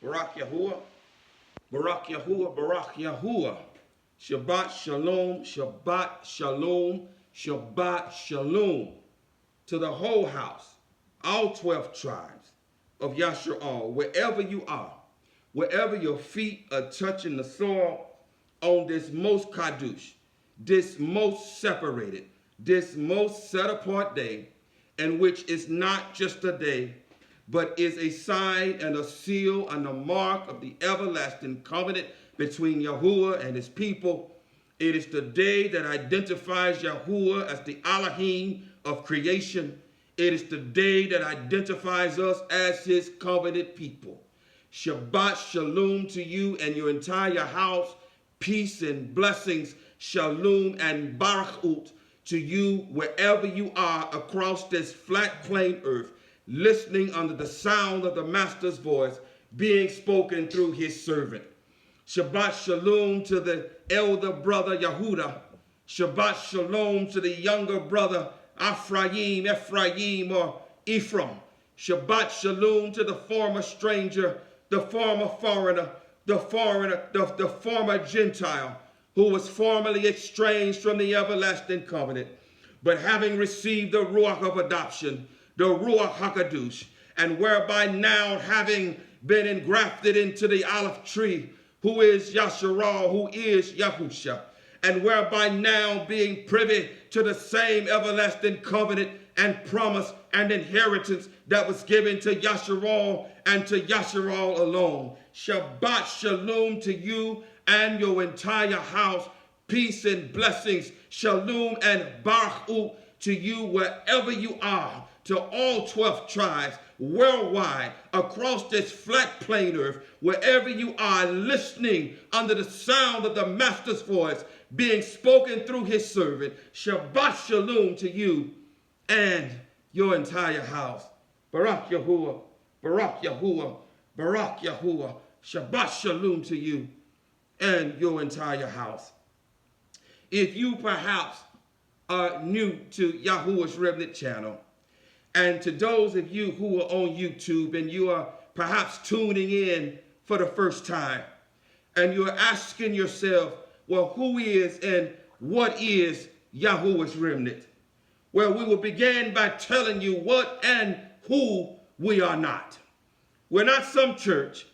Barak Yahuwah, Barak Yahuwah, Barak Yahuwah. Shabbat Shalom, Shabbat Shalom, Shabbat Shalom to the whole house, all 12 tribes of Yashar'al, wherever you are, wherever your feet are touching the soil on this most kadush, this most separated, this most set apart day, in which is not just a day, but is a sign and a seal and a mark of the everlasting covenant between Yahuwah and his people. It is the day that identifies Yahuwah as the Elohim of creation. It is the day that identifies us as his covenant people. Shabbat Shalom to you and your entire house. Peace and blessings, Shalom and Barakut to you wherever you are across this flat plain earth, listening under the sound of the Master's voice being spoken through his servant. Shabbat Shalom to the elder brother Yehuda. Shabbat Shalom to the younger brother Ephraim or Ephraim. Shabbat Shalom to the former stranger, the former foreigner, the former Gentile, who was formerly estranged from the everlasting covenant, but having received the Ruach of adoption, the Ruach HaKadosh, and whereby now having been engrafted into the olive tree, who is Yasharal, who is Yahusha, and whereby now being privy to the same everlasting covenant and promise and inheritance that was given to Yasharal and to Yasharal alone. Shabbat Shalom to you and your entire house. Peace and blessings, Shalom and Baruch to you wherever you are, to all 12 tribes worldwide, across this flat plain earth, wherever you are listening under the sound of the Master's voice being spoken through his servant. Shabbat Shalom to you and your entire house. Barak Yahuwah, Barak Yahuwah, Barak Yahuwah. Shabbat Shalom to you and your entire house. If you perhaps are new to YAHUAH'S Remnant channel, and to those of you who are on YouTube and you are perhaps tuning in for the first time, and you're asking yourself, well, who is and what is YAHUAH'S Remnant? Well, we will begin by telling you what and who we are not. We're not some church.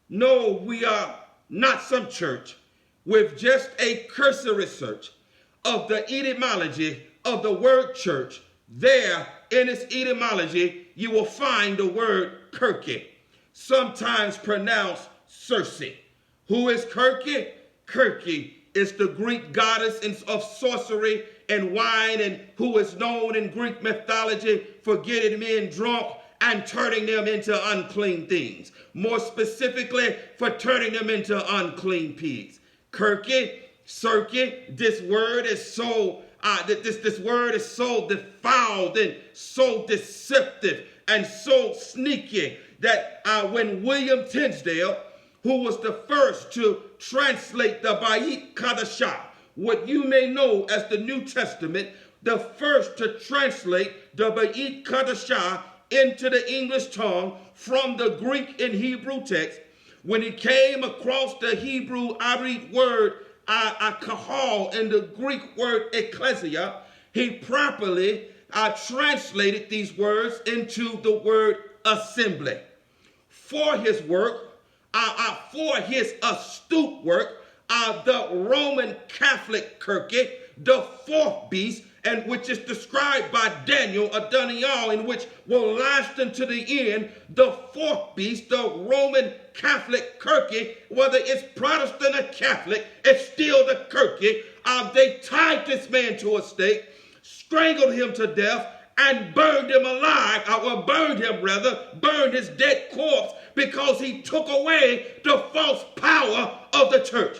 No, we are not some church with just a cursory search of the etymology of the word church. There, in its etymology, you will find the word Kirke, sometimes pronounced Circe. Who is Kirke? Kirke is the Greek goddess of sorcery and wine, and who is known in Greek mythology for getting men drunk and turning them into unclean things. More specifically, for turning them into unclean pigs. Kirke, Circe, this word is so this word is so defiled and so deceptive and so sneaky that when William Tinsdale, who was the first to translate the Ba'it Kadashah, what you may know as the New Testament, the first to translate the Ba'it Kadashah into the English tongue from the Greek and Hebrew text, when he came across the Hebrew Arit word kahal and the Greek word ecclesia, he properly translated these words into the word assembly. For his work, for his astute work, the Roman Catholic Kirke, the fourth beast, and which is described by Daniel, a Daniel, in which will last unto the end, the fourth beast, the Roman Catholic Kirke, whether it's Protestant or Catholic, it's still the Kirke. They tied this man to a stake, strangled him to death, and burned him alive, burned his dead corpse, because he took away the false power of the church.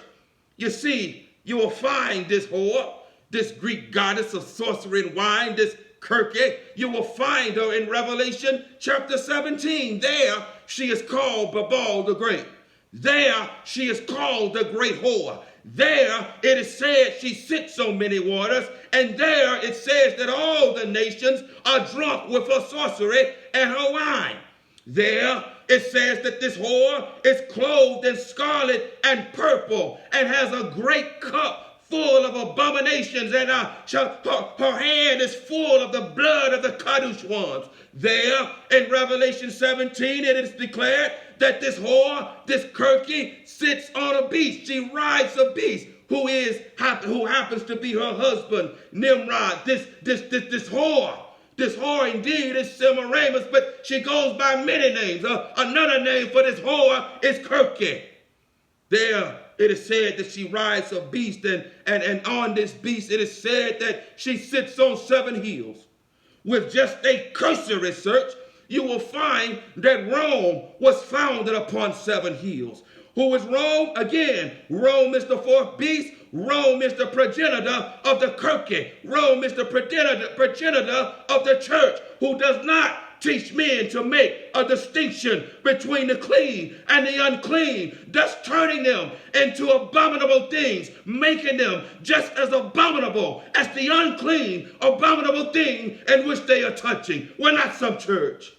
You see, you will find this whore, this Greek goddess of sorcery and wine, this Kirke, you will find her in Revelation chapter 17. There she is called Baal the Great. There she is called the great whore. There it is said she sits on many waters, and there it says that all the nations are drunk with her sorcery and her wine. There it says that this whore is clothed in scarlet and purple and has a great cup full of abominations, and her hand is full of the blood of the Kadosh ones. There in Revelation 17, it is declared that this whore, this Kirky, sits on a beast. She rides a beast who happens to be her husband, Nimrod. This whore. This whore indeed is Semiramis, but she goes by many names. Another name for this whore is Kirky. There it is said that she rides a beast, and on this beast it is said that she sits on 7 hills. With just a cursory search, you will find that Rome was founded upon 7 hills. Who is Rome? Again, Rome is the 4th beast. Rome is the progenitor of the Kirky. Rome is the progenitor of the church, who does not teach men to make a distinction between the clean and the unclean, thus turning them into abominable things, making them just as abominable as the unclean, abominable thing in which they are touching. We're not some church.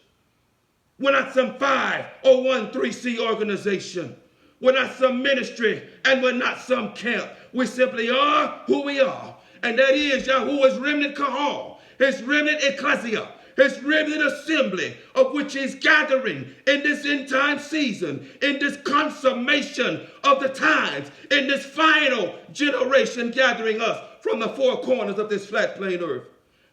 We're not some 501(c) organization. We're not some ministry, and we're not some camp. We simply are who we are, and that is YAHUAH'S remnant Kahal, his remnant ecclesia, his remnant assembly, of which he's gathering in this end time season, in this consummation of the times, in this final generation, gathering us from the 4 corners of this flat plain earth,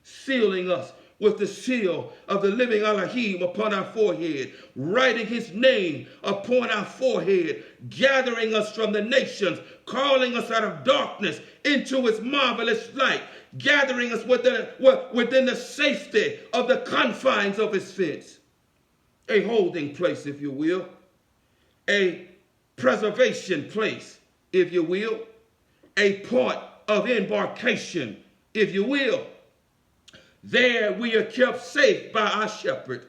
sealing us with the seal of the living Elohim upon our forehead, writing his name upon our forehead, gathering us from the nations, calling us out of darkness into his marvelous light, gathering us within the safety of the confines of his fence. A holding place, if you will, a preservation place, if you will, a point of embarkation, if you will. There we are kept safe by our shepherd.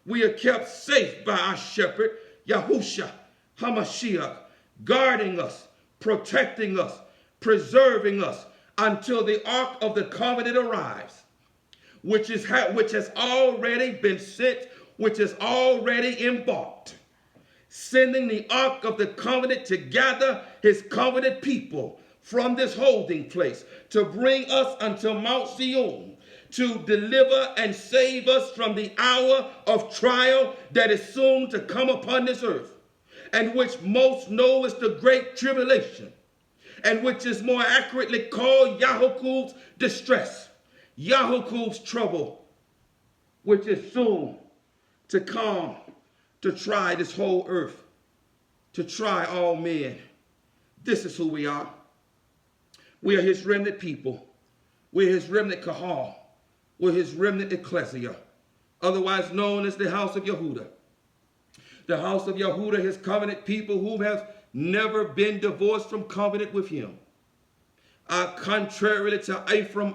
We are kept safe by our shepherd, Yahushua HaMashiach, guarding us, protecting us, preserving us until the ark of the covenant arrives, which has already been sent, which has already embarked, sending the ark of the covenant to gather his covenant people from this holding place, to bring us unto Mount Zion, to deliver and save us from the hour of trial that is soon to come upon this earth, and which most know is the great tribulation, and which is more accurately called YAHUAH'S distress, YAHUAH'S trouble, which is soon to come to try this whole earth, to try all men. This is who we are. We are his remnant people. We're his remnant Kahal. We're his remnant ecclesia, otherwise known as the house of Yahudah. The house of Yahudah, his covenant people who have never been divorced from covenant with him. Contrarily to Ephraim,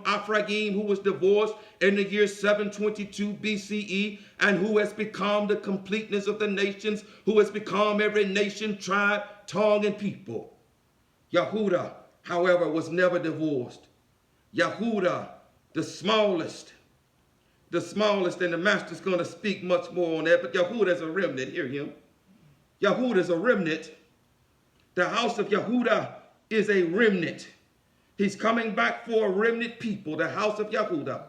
who was divorced in the year 722 BCE, and who has become the completeness of the nations, who has become every nation, tribe, tongue, and people. Yahudah, however, was never divorced. Yahudah, the smallest, and the master's going to speak much more on that, but Yahudah is a remnant, hear him. Yahudah is a remnant. The house of Yahudah is a remnant. He's coming back for a remnant people, the house of Yahudah,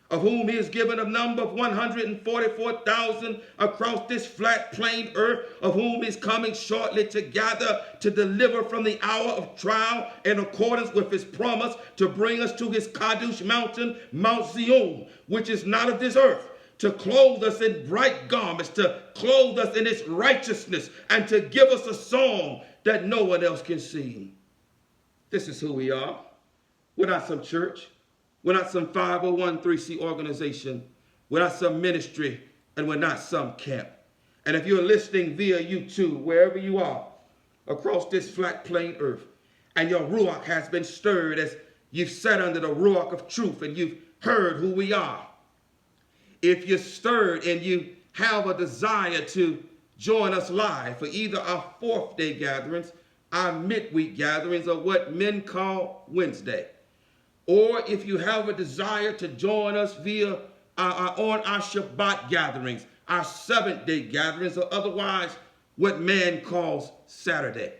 of whom he has given a number of 144,000 across this flat plain earth, of whom he's coming shortly to gather, to deliver from the hour of trial in accordance with his promise, to bring us to his Kadosh mountain, Mount Zion, which is not of this earth, to clothe us in bright garments, to clothe us in his righteousness, and to give us a song that no one else can sing. This is who we are. We're not some church. We're not some 501(c) organization. We're not some ministry, and we're not some camp. And if you're listening via YouTube, wherever you are, across this flat plain earth, and your ruach has been stirred as you've sat under the ruach of truth and you've heard who we are, if you're stirred and you have a desire to join us live for either our 4th day gatherings, our midweek gatherings, or what men call Wednesday, or if you have a desire to join us via on our Shabbat gatherings, our seventh-day gatherings, or otherwise what man calls Saturday.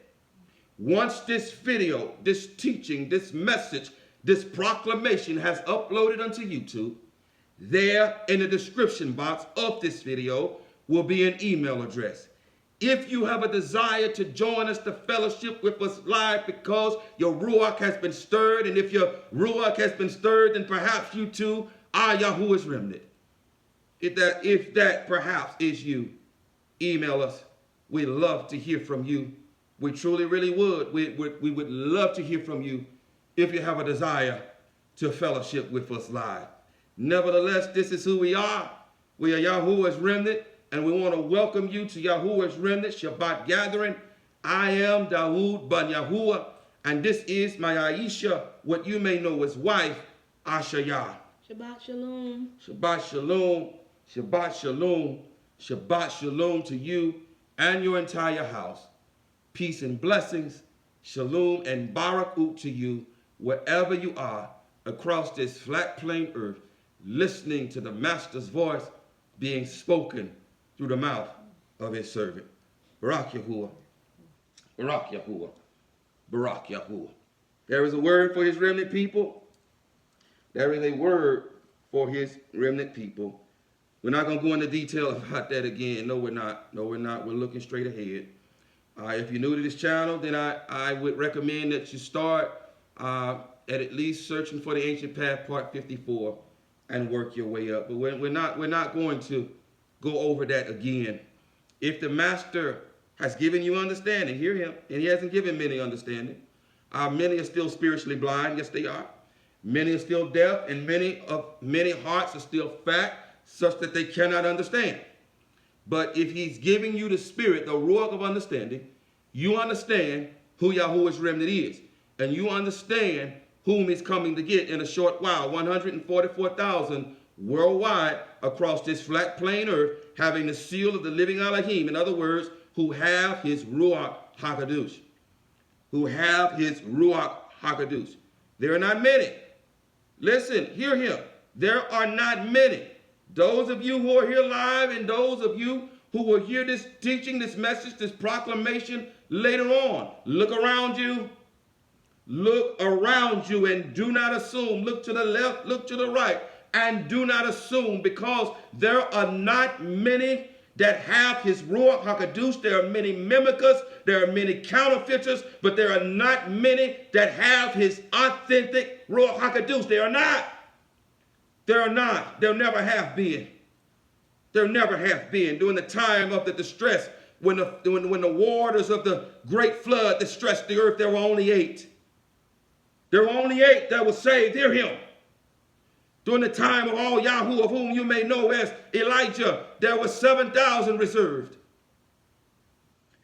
Once this video, this teaching, this message, this proclamation has uploaded onto YouTube, there in the description box of this video will be an email address. If you have a desire to join us to fellowship with us live because your Ruach has been stirred, and if your Ruach has been stirred, then perhaps you too are YAHUAH'S remnant. If that perhaps is you, email us. We'd love to hear from you. We truly, really would. We would love to hear from you if you have a desire to fellowship with us live. Nevertheless, this is who we are. We are YAHUAH'S remnant, and we want to welcome you to YAHUAH'S remnant Shabbat gathering. I am Dawood ben Yahuwah, and this is my Aisha, what you may know as wife, Ashayah. Shabbat shalom. Shabbat shalom. Shabbat shalom. Shabbat shalom to you and your entire house. Peace and blessings. Shalom and barakut to you wherever you are across this flat plain earth, listening to the Master's voice being spoken through the mouth of his servant. Barak Yahuwah. Barak Yahuwah. Barak Yahuwah. There is a word for his remnant people. There is a word for his remnant people. We're not going to go into detail about that again. No, we're not. No, we're not. We're looking straight ahead. If you're new to this channel, then I would recommend that you start at least searching for the Ancient Path Part 54 and work your way up. But we're not going to go over that again. If the Master has given you understanding, hear him, and he hasn't given many understanding. Many are still spiritually blind. Yes, they are. Many are still deaf, and many hearts are still fat, such that they cannot understand. But if he's giving you the spirit, the ruach of understanding, you understand who YAHUAH'S remnant is. And you understand whom he's coming to get in a short while. 144,000 worldwide across this flat plain earth, having the seal of the living Elohim. In other words, who have his Ruach HaKadosh. Who have his Ruach HaKadosh. There are not many. Listen, hear him. There are not many. Those of you who are here live and those of you who will hear this teaching, this message, this proclamation later on, look around you. Look around you and do not assume. Look to the left, look to the right, and do not assume, because there are not many that have his Ruach HaKadosh. There are many mimickers, there are many counterfeiters, but there are not many that have his authentic Ruach HaKadosh. They are not. There are not. There never have been. There never have been. During the time of the distress, when the waters of the great flood distressed the earth, there were only 8. There were only 8 that were saved. Hear him. During the time of all Yahuwah, of whom you may know as Elijah, there were 7,000 reserved.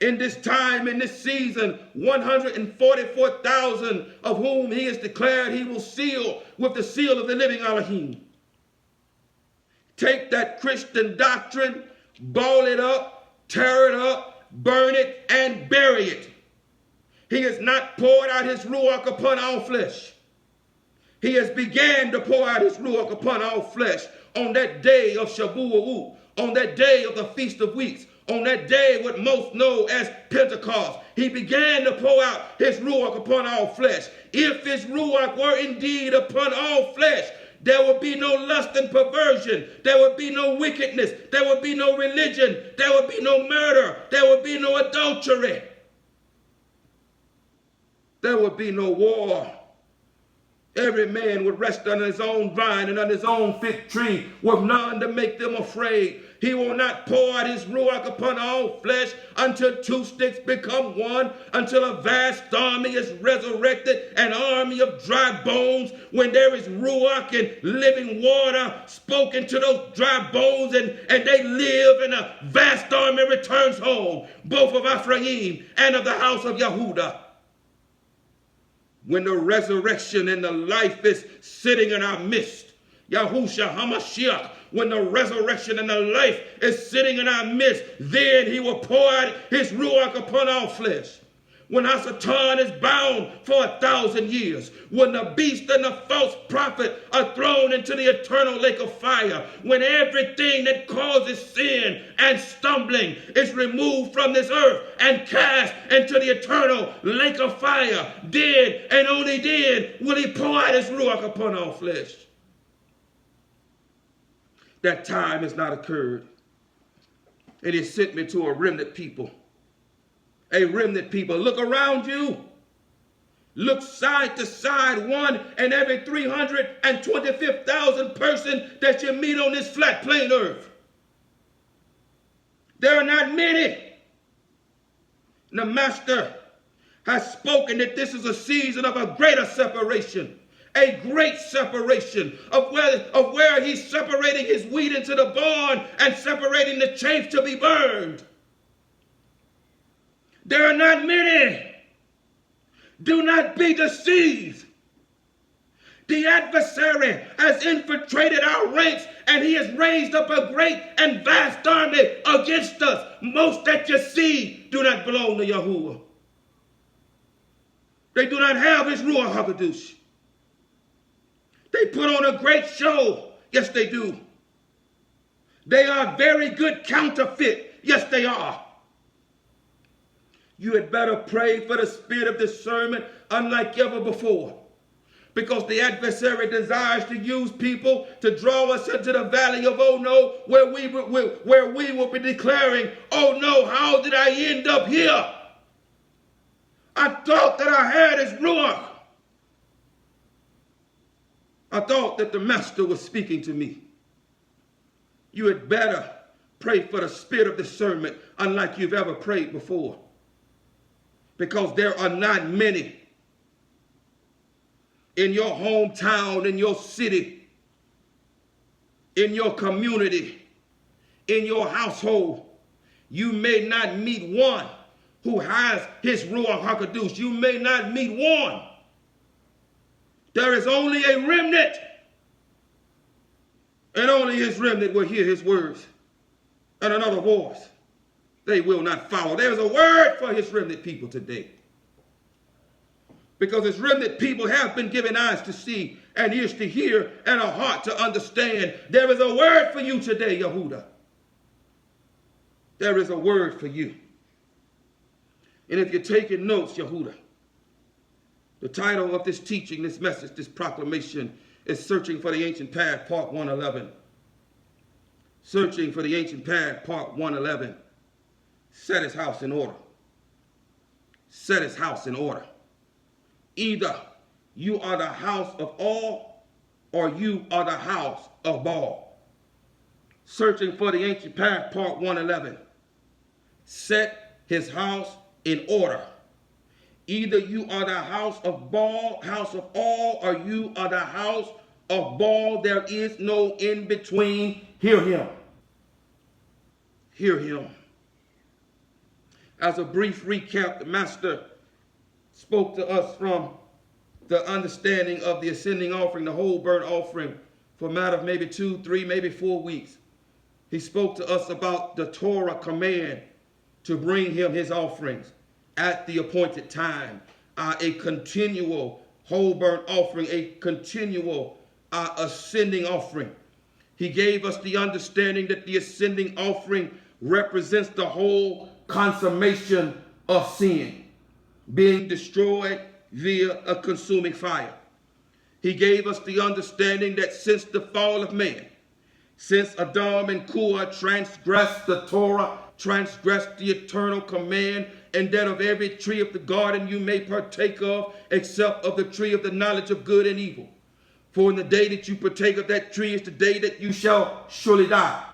In this time, in this season, 144,000 of whom he has declared he will seal with the seal of the living Elohim. Take that Christian doctrine, ball it up, tear it up, burn it, and bury it. He has not poured out his Ruach upon all flesh. He has began to pour out his Ruach upon all flesh on that day of Shavuot, on that day of the Feast of Weeks, on that day what most know as Pentecost. He began to pour out his Ruach upon all flesh. If his Ruach were indeed upon all flesh, there would be no lust and perversion. There would be no wickedness. There would be no religion. There would be no murder. There would be no adultery. There would be no war. Every man would rest under his own vine and under his own fig tree, with none to make them afraid. He will not pour out his Ruach upon all flesh until 2 sticks become one, until a vast army is resurrected, an army of dry bones, when there is Ruach and living water spoken to those dry bones, and they live, and a vast army returns home, both of Ephraim and of the house of Yehudah. When the resurrection and the life is sitting in our midst, Yahushua HaMashiach, when the resurrection and the life is sitting in our midst, then he will pour out his Ruach upon all flesh. when Hasatan is bound for 1,000 years, when the beast and the false prophet are thrown into the eternal lake of fire, when everything that causes sin and stumbling is removed from this earth and cast into the eternal lake of fire, did and only did will he pour out his ruach upon all flesh. That time has not occurred. And he sent me to a remnant people. A remnant people. Look around you. Look side to side, one and every 325,000 person that you meet on this flat plain earth. There are not many. The master has spoken that this is a season of a greater separation. A great separation of where he's separating his wheat into the barn and separating the chaff to be burned. There are not many. Do not be deceived. The adversary has infiltrated our ranks and he has raised up a great and vast army against us. Most that you see do not belong to Yahuwah. They do not have his Ruach HaKodesh. They put on a great show. Yes, they do. They are very good counterfeit. Yes, they are. You had better pray for the spirit of discernment unlike ever before. Because the adversary desires to use people to draw us into the valley of oh no, where we will be declaring, oh no, how did I end up here? I thought that I had his Ruach. I thought that the master was speaking to me. You had better pray for the spirit of discernment unlike you've ever prayed before. Because there are not many in your hometown, in your city, in your community, in your household. You may not meet one who has his Ruach HaKodesh. You may not meet one. There is only a remnant. And only his remnant will hear his words. And another voice they will not follow. There's a word for his remnant people today. Because his remnant people have been given eyes to see and ears to hear and a heart to understand. There is a word for you today, Yehudah. There is a word for you. And if you're taking notes, Yehudah, the title of this teaching, this message, this proclamation is Searching for the Ancient Path, Part 111. Searching for the Ancient Path, Part 111. Set his house in order. Set his house in order. Either you are the house of all or you are the house of Baal. Searching for the Ancient Path, Part 111. Set his house in order. Either you are the house of Baal, house of all, or you are the house of Baal. There is no in between. Hear him. Hear him. As a brief recap, the master spoke to us from the understanding of the ascending offering, the whole burnt offering, for a matter of maybe 2, 3, maybe 4 weeks. He spoke to us about the Torah command to bring him his offerings at the appointed time, a continual whole burnt offering, a continual ascending offering. He gave us the understanding that the ascending offering represents the whole consummation of sin, being destroyed via a consuming fire. He gave us the understanding that since the fall of man, since Adam and Kuah transgressed the Torah, transgressed the eternal command, and that of every tree of the garden you may partake of, except of the tree of the knowledge of good and evil. For in the day that you partake of that tree is the day that you shall surely die.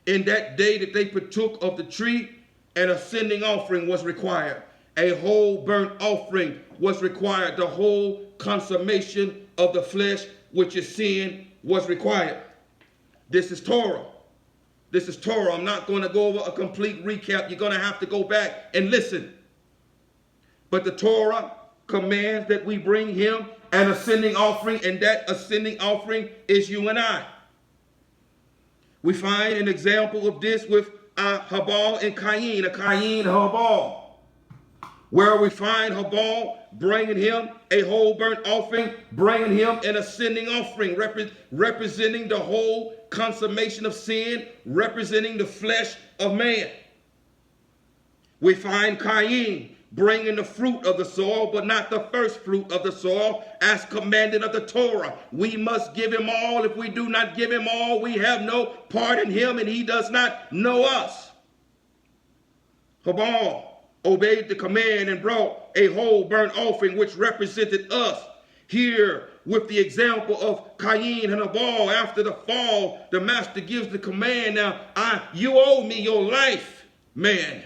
In that day that they partook of the tree, an ascending offering was required. A whole burnt offering was required. The whole consummation of the flesh, which is sin, was required. This is Torah. This is Torah. I'm not going to go over a complete recap. You're going to have to go back and listen. But the Torah commands that we bring him an ascending offering, and that ascending offering is you and I. We find an example of this with Habal and Cain, a Cain and Habal. where we find Baal bringing him a whole burnt offering, bringing him an ascending offering, representing the whole consummation of sin, representing the flesh of man. We find Cain bringing the fruit of the soil, but not the first fruit of the soil, as commanded of the Torah. We must give him all. If we do not give him all, we have no part in him, and he does not know us. Baal obeyed the command and brought a whole burnt offering, which represented us. Here, with the example of Cain and Baal, after the fall, the master gives the command, now, you owe me your life, man.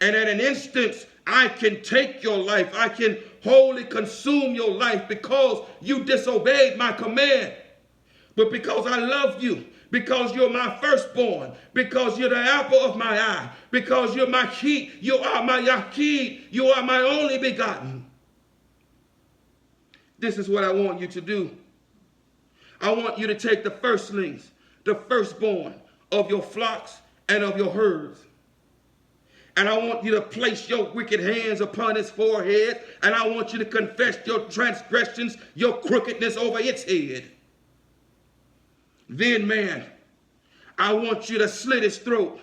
And at an instance, I can take your life. I can wholly consume your life because you disobeyed my command. But because I love you, because you're my firstborn, because you're the apple of my eye, because you're my key, you are my Yahid, you are my only begotten. This is what I want you to do. I want you to take the firstlings, the firstborn of your flocks and of your herds. And I want you to place your wicked hands upon his forehead, and I want you to confess your transgressions, your crookedness over its head. Then, man, I want you to slit his throat.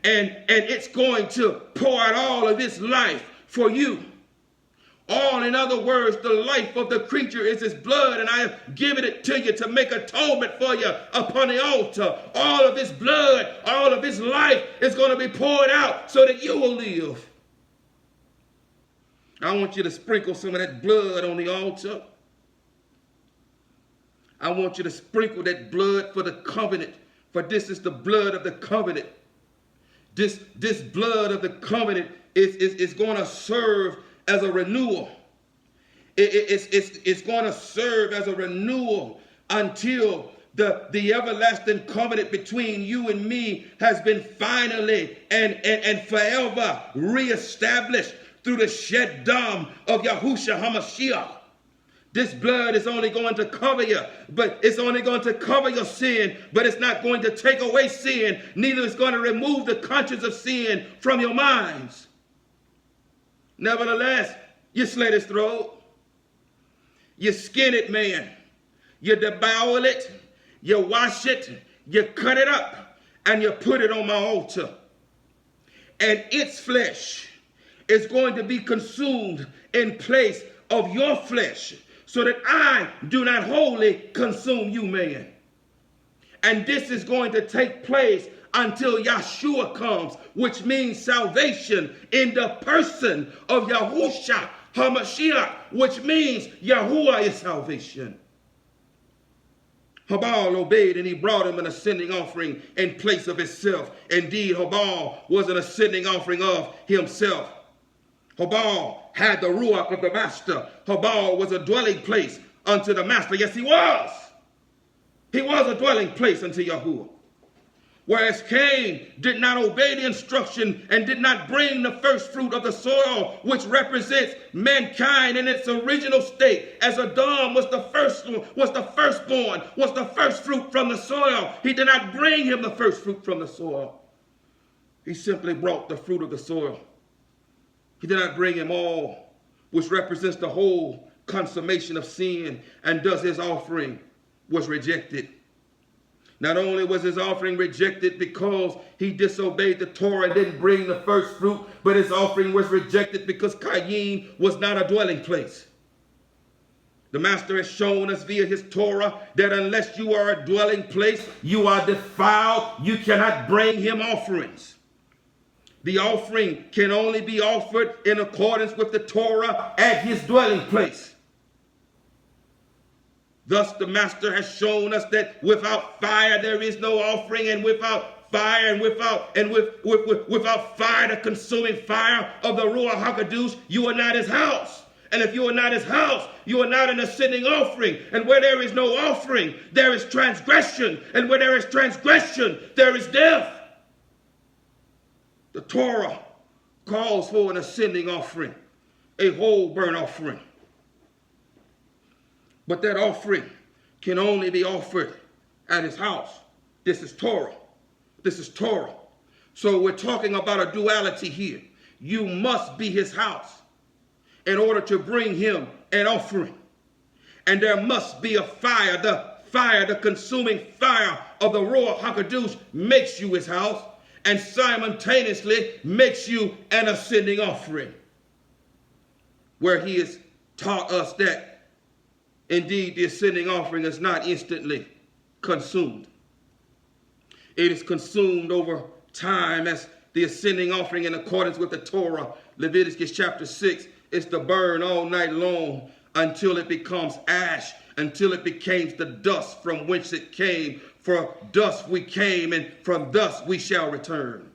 And it's going to pour out all of its life for you. All, in other words, the life of the creature is his blood, and I have given it to you to make atonement for you upon the altar. All of his blood, all of his life is going to be poured out so that you will live. I want you to sprinkle some of that blood on the altar. I want you to sprinkle that blood for the covenant, for this is the blood of the covenant. This blood of the covenant is going to serve as a renewal. It's going to serve as a renewal until the everlasting covenant between you and me has been finally and forever reestablished through the shed dam of Yahushua HaMashiach. This blood is only going to cover you, but it's only going to cover your sin, but it's not going to take away sin. Neither is going to remove the conscience of sin from your minds. Nevertheless, you slit his throat. You skin it, man. You devour it. You wash it. You cut it up. And you put it on my altar. And its flesh is going to be consumed in place of your flesh, so that I do not wholly consume you, man. And this is going to take place until Yahshua comes, which means salvation in the person of Yahushua HaMashiach, which means Yahuwah is salvation. Baal obeyed, and he brought him an ascending offering in place of himself. Indeed, Baal was an ascending offering of himself. Baal had the ruach of the master. Baal was a dwelling place unto the master. Yes, he was. He was a dwelling place unto Yahuwah. Whereas Cain did not obey the instruction and did not bring the first fruit of the soil, which represents mankind in its original state, as Adam was the firstborn, was the first fruit from the soil. He did not bring him the first fruit from the soil. He simply brought the fruit of the soil. He did not bring him all, which represents the whole consummation of sin, and thus his offering was rejected. Not only was his offering rejected because he disobeyed the Torah and didn't bring the first fruit, but his offering was rejected because Cain was not a dwelling place. The master has shown us via his Torah that unless you are a dwelling place, you are defiled. You cannot bring him offerings. The offering can only be offered in accordance with the Torah at his dwelling place. Thus the master has shown us that without fire there is no offering, and without fire and without fire, the consuming fire of the Ruach HaKodesh, you are not his house. And if you are not his house, you are not an ascending offering. And where there is no offering, there is transgression. And where there is transgression, there is death. The Torah calls for an ascending offering, a whole burnt offering. But that offering can only be offered at his house. This is Torah. This is Torah. So we're talking about a duality here. you must be his house in order to bring him an offering. And there must be a fire. The consuming fire of the Ruach HaKodesh makes you his house and simultaneously makes you an ascending offering. Where he has taught us that indeed the ascending offering is not instantly consumed. It is consumed over time as the ascending offering in accordance with the Torah. Leviticus chapter 6 is to burn all night long until it becomes ash, until it becomes the dust from whence it came. For dust we came, and from dust we shall return.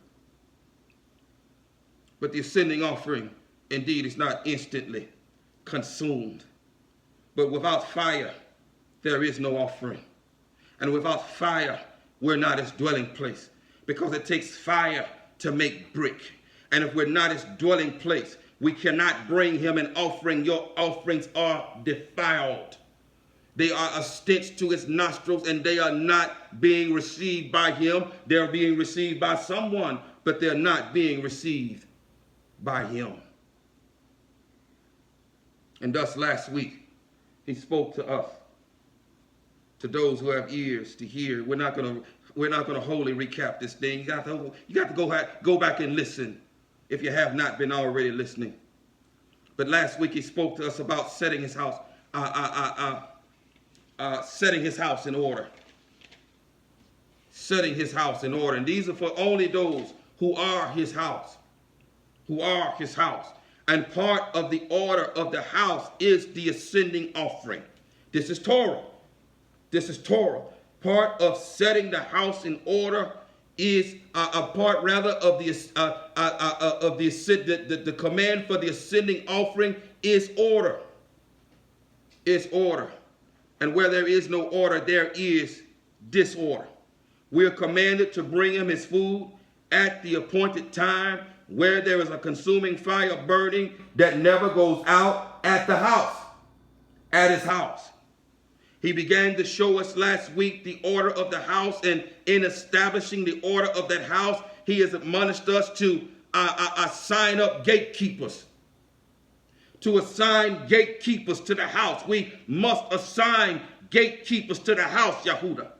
But the ascending offering indeed is not instantly consumed. But without fire, there is no offering. And without fire, we're not his dwelling place, because it takes fire to make brick. And if we're not his dwelling place, we cannot bring him an offering. Your offerings are defiled. They are a stench to his nostrils, and they are not being received by him. They're being received by someone, but they're not being received by him. And thus last week, he spoke to us, to those who have ears to hear. We're not going to wholly recap this thing. You got to go back and listen if you have not been already listening. But last week he spoke to us about setting his house, setting his house in order. Setting his house in order. And these are for only those who are his house. Who are his house. And part of the order of the house is the ascending offering. This is Torah. This is Torah. Part of setting the house in order is a part rather of the command for the ascending offering is order. Is order. And where there is no order, there is disorder. We are commanded to bring him his food at the appointed time, where there is a consuming fire burning that never goes out at the house, at his house. He began to show us last week the order of the house, and in establishing the order of that house, he has admonished us to assign up gatekeepers. To assign gatekeepers to the house. We must assign gatekeepers to the house, Yahudah.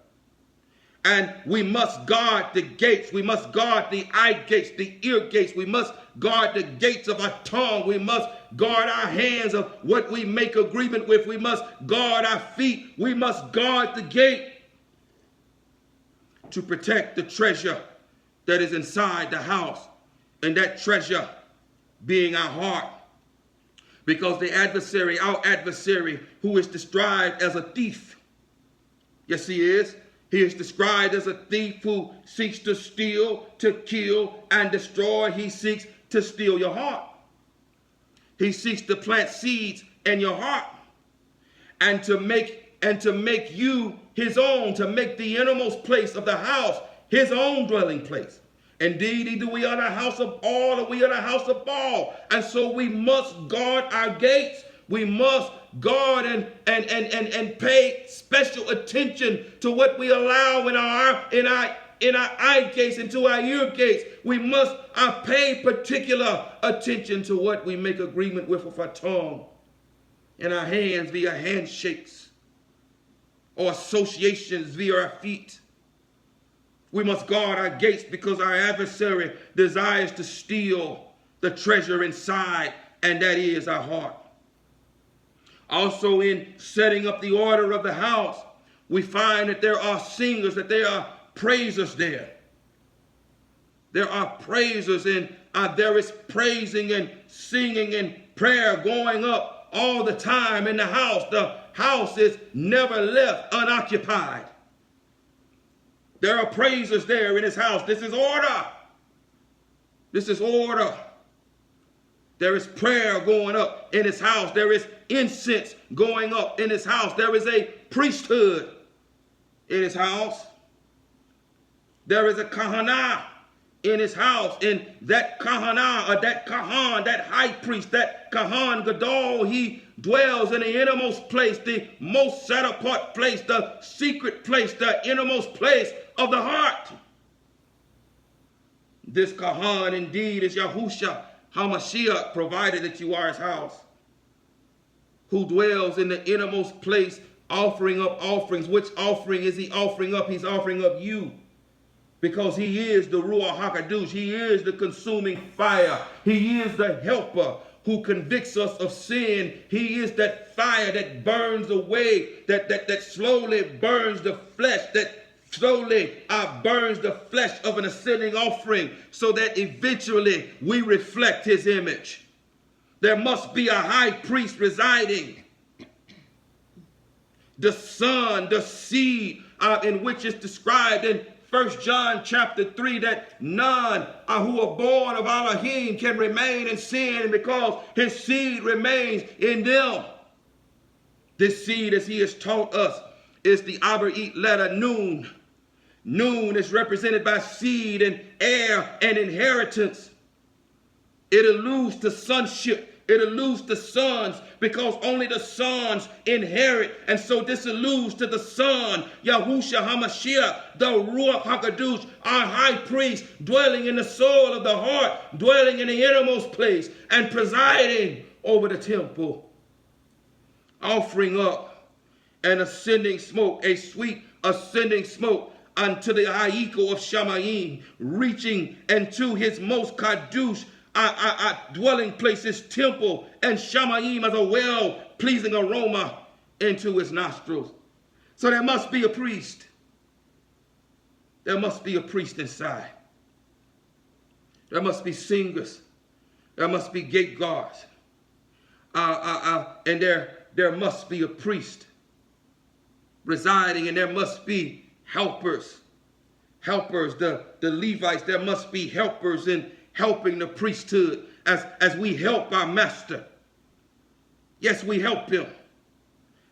And we must guard the gates. We must guard the eye gates, the ear gates. We must guard the gates of our tongue. We must guard our hands of what we make agreement with. We must guard our feet. We must guard the gate to protect the treasure that is inside the house. And that treasure being our heart. Because the adversary, our adversary, who is described as a thief. Yes, he is. He is described as a thief who seeks to steal, to kill, and destroy. He seeks to steal your heart. He seeks to plant seeds in your heart and to make you his own, to make the innermost place of the house his own dwelling place. Indeed, either we are the house of all or we are the house of Baal. And so we must guard our gates. We must guard and pay special attention to what we allow in our eye gates and to our ear gates. We must pay particular attention to what we make agreement with our tongue and our hands via handshakes or associations via our feet. We must guard our gates because our adversary desires to steal the treasure inside, and that is our heart. Also, in setting up the order of the house, we find that there are singers, that there are praisers there. There are praisers, and there is praising and singing and prayer going up all the time in the house. The house is never left unoccupied. There are praisers there in his house. This is order. This is order. There is prayer going up in his house. There is incense going up in his house. There is a priesthood in his house. There is a kahana in his house. And that kahana, or that kahan, that high priest, that kahan gadol, he dwells in the innermost place, the most set apart place, the secret place, the innermost place of the heart. This kahan indeed is Yahusha HaMashiach, provided that you are his house, who dwells in the innermost place, offering up offerings. Which offering is he offering up? He's offering up you. Because he is the Ruach HaKadosh. He is the consuming fire. He is the helper who convicts us of sin. He is that fire that burns away, that slowly burns the flesh, that slowly burns the flesh of an ascending offering, so that eventually we reflect his image. There must be a high priest residing. The son, the seed in which is described in 1 John chapter 3, that none who are born of Elohim can remain in sin because his seed remains in them. This seed, as he has taught us, is the Abraite letter Nun. Nun is represented by seed and heir and inheritance. It alludes to sonship. It alludes to sons, because only the sons inherit. And so this alludes to the son, Yahushua HaMashiach, the Ruach HaKadosh, our high priest, dwelling in the soul of the heart, dwelling in the innermost place, and presiding over the temple, offering up an ascending smoke, a sweet ascending smoke, unto the Ha'iko of Shamayim, reaching into his most Kadosh dwelling place, his temple, and Shamayim as a well-pleasing aroma into his nostrils. So there must be a priest. There must be a priest inside. There must be singers. There must be gate guards. And there must be a priest residing, and there must be helpers. Helpers, the Levites, there must be helpers in helping the priesthood as we help our master. Yes, we help him.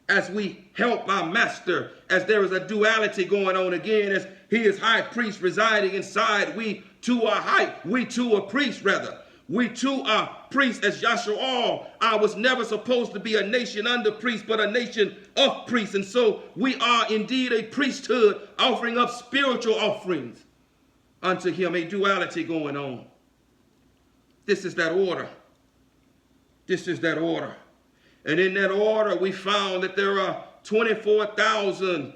As we help our master, as there is a duality going on again, as he is high priest residing inside, we too are priests rather. We too are priests, as Yahshua was never supposed to be a nation under priests, but a nation of priests. And so we are indeed a priesthood offering up spiritual offerings unto him, a duality going on. This is that order. This is that order. And in that order, we found that there are 24,000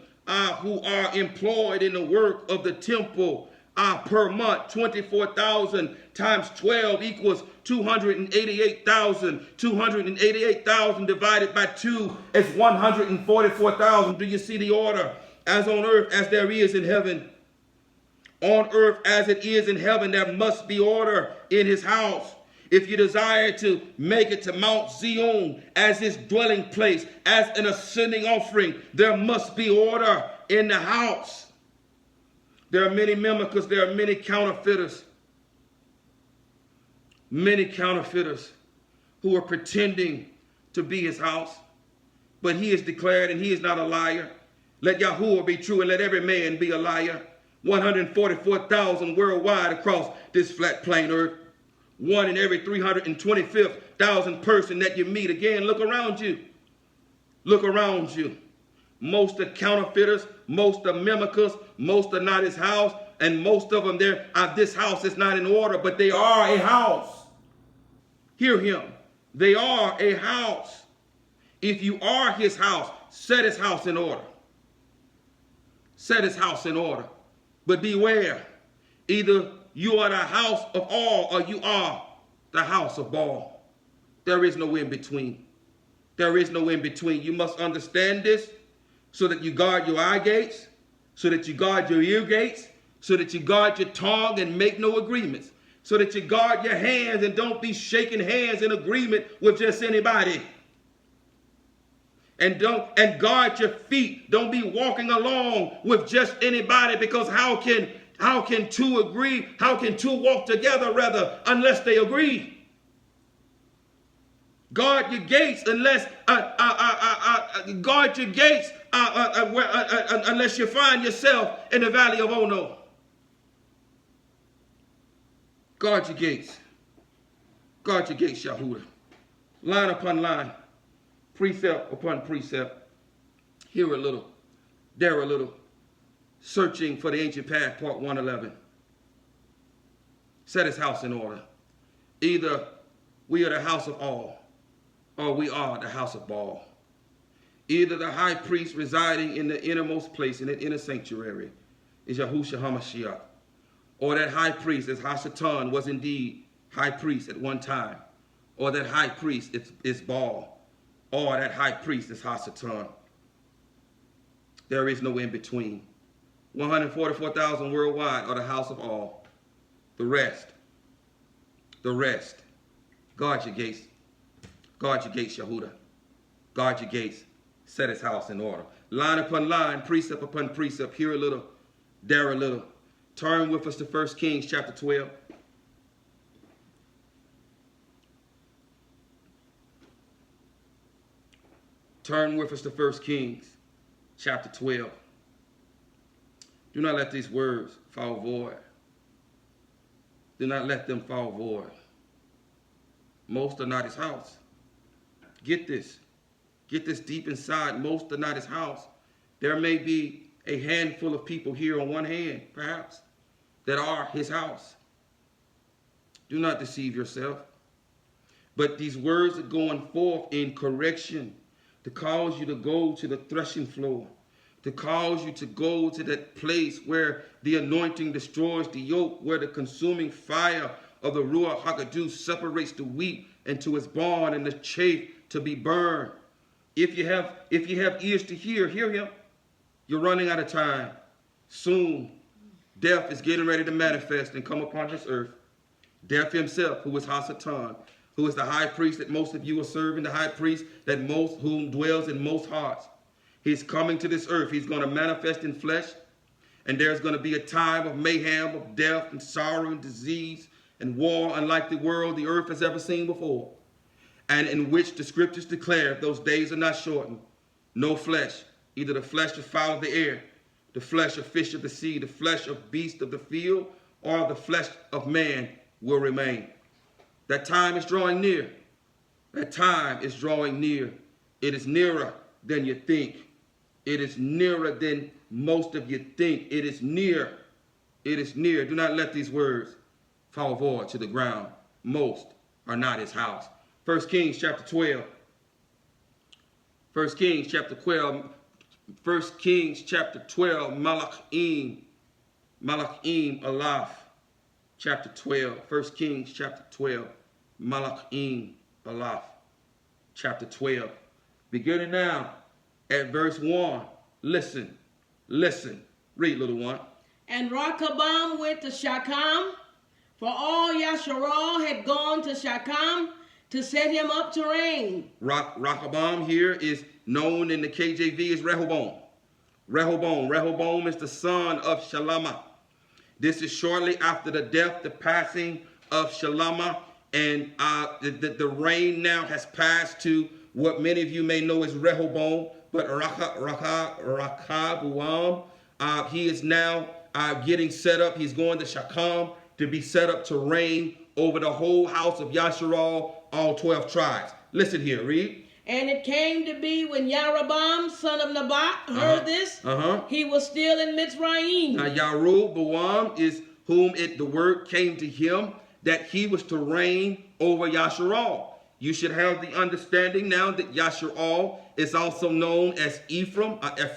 who are employed in the work of the temple per month. 24,000 times 12 equals 288,000. 288,000 divided by 2 is 144,000. Do you see the order? As on earth as there is in heaven. On earth as it is in heaven, there must be order in his house. If you desire to make it to Mount Zion as his dwelling place, as an ascending offering, there must be order in the house. There are many mimickers, there are many counterfeiters. Many counterfeiters who are pretending to be his house. But he is declared, and he is not a liar. Let Yahuwah be true, and let every man be a liar. 144,000 worldwide across this flat plain earth. One in every 325,000 person that you meet. Again, look around you. Look around you. Most are counterfeiters, most are mimickers, most are not his house, and most of them, this house is not in order, but they are a house. Hear him. They are a house. If you are his house, set his house in order. Set his house in order. But beware, either you are the house of all or you are the house of Baal. There is no in between. There is no in between. You must understand this so that you guard your eye gates, so that you guard your ear gates, so that you guard your tongue and make no agreements, so that you guard your hands and don't be shaking hands in agreement with just anybody. And guard your feet. Don't be walking along with just anybody, because how can two agree? How can two walk together rather unless they agree? Guard your gates unless guard your gates unless you find yourself in the valley of Ono. Guard your gates. Guard your gates, Yahuwah. Line upon line. Precept upon precept, here a little, there a little, searching for the ancient path, part 111. Set his house in order. Either we are the house of all, or we are the house of Baal. Either the high priest residing in the innermost place, in the inner sanctuary, is Yahushua HaMashiach, or that high priest, as Hashatan was indeed high priest at one time, or that high priest is Baal, or that high priest is Hashatan. There is no in between. 144,000 worldwide are the house of all. The rest, guard your gates. Guard your gates, Yehuda. Guard your gates. Set his house in order. Line upon line, precept upon precept. Here a little, there a little. Turn with us to 1 Kings chapter 12. Turn with us to 1 Kings chapter 12. Do not let these words fall void. Do not let them fall void. Most are not his house. Get this. Get this deep inside. Most are not his house. There may be a handful of people here on one hand, perhaps, that are his house. Do not deceive yourself. But these words are going forth in correction to cause you to go to the threshing floor, to cause you to go to that place where the anointing destroys the yoke, where the consuming fire of the Ruach HaKodesh separates the wheat into its barn and the chaff to be burned. If you have ears to hear him. You're running out of time. Soon, death is getting ready to manifest and come upon this earth. Death himself, who is Hasatan, who is the high priest that most of you are serving, the high priest whom dwells in most hearts. He's coming to this earth. He's going to manifest in flesh. And there's going to be a time of mayhem, of death and sorrow and disease and war unlike the world the earth has ever seen before. And in which the scriptures declare those days are not shortened. No flesh, either the flesh of fowl of the air, the flesh of fish of the sea, the flesh of beast of the field, or the flesh of man will remain. That time is drawing near. That time is drawing near. It is nearer than you think. It is nearer than most of you think. It is near. It is near. Do not let these words fall void to the ground. Most are not his house. 1 Kings chapter 12. 1 Kings chapter 12. 1 Kings chapter 12. Malachim Alaf. Chapter 12. 1 Kings chapter 12. Malachim Alaf. Chapter 12. Beginning now at verse 1. Listen. Read, little one. And Rehoboam went to Shechem, for all Yasharal had gone to Shechem to set him up to reign. Rehoboam here is known in the KJV as Rehoboam. Rehoboam is the son of Shalama. This is shortly after the death, the passing of Shalama, and the reign now has passed to what many of you may know as Rehoboam, but Rehoboam, he is now getting set up. He's going to Shechem to be set up to reign over the whole house of Yasharal, all 12 tribes. Listen here, read. And it came to be when Yaroboam, son of Nebat, heard this, he was still in Mitzrayim. Now, Yaroboam is whom the word came to him that he was to reign over Yasharal. You should have the understanding now that Yasharal is also known as Ephraim, the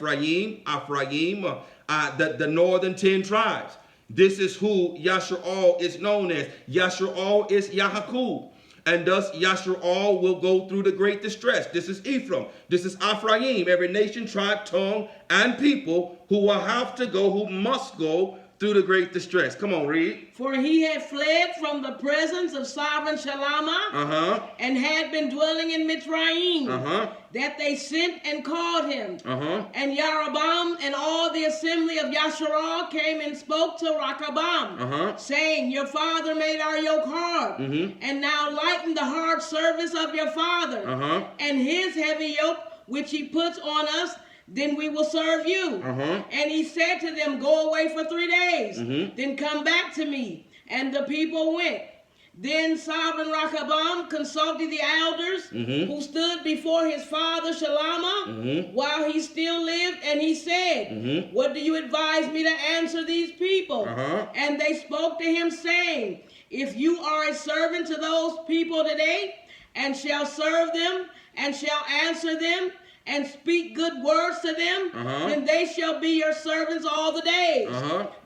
northern 10 tribes. This is who Yasharal is known as. Yasharal is Yahuwah. And thus Yasharal will go through the great distress. This is Ephraim. This is Ephraim. Every nation, tribe, tongue, and people who will have to go, who must go through the great distress. Come on, read. For he had fled from the presence of sovereign Shalama and had been dwelling in Mitzrayim, that they sent and called him. And Yaroboam and all the assembly of Yasharal came and spoke to Rehoboam, saying, your father made our yoke hard, and now lighten the hard service of your father, and his heavy yoke which he puts on us, then we will serve you. And he said to them, go away for 3 days, then come back to me. And the people went. Then sovereign Rehoboam consulted the elders who stood before his father Shalomah while he still lived, and he said, what do you advise me to answer these people? And they spoke to him, saying, if you are a servant to those people today, and shall serve them, and shall answer them, and speak good words to them, then they shall be your servants all the days.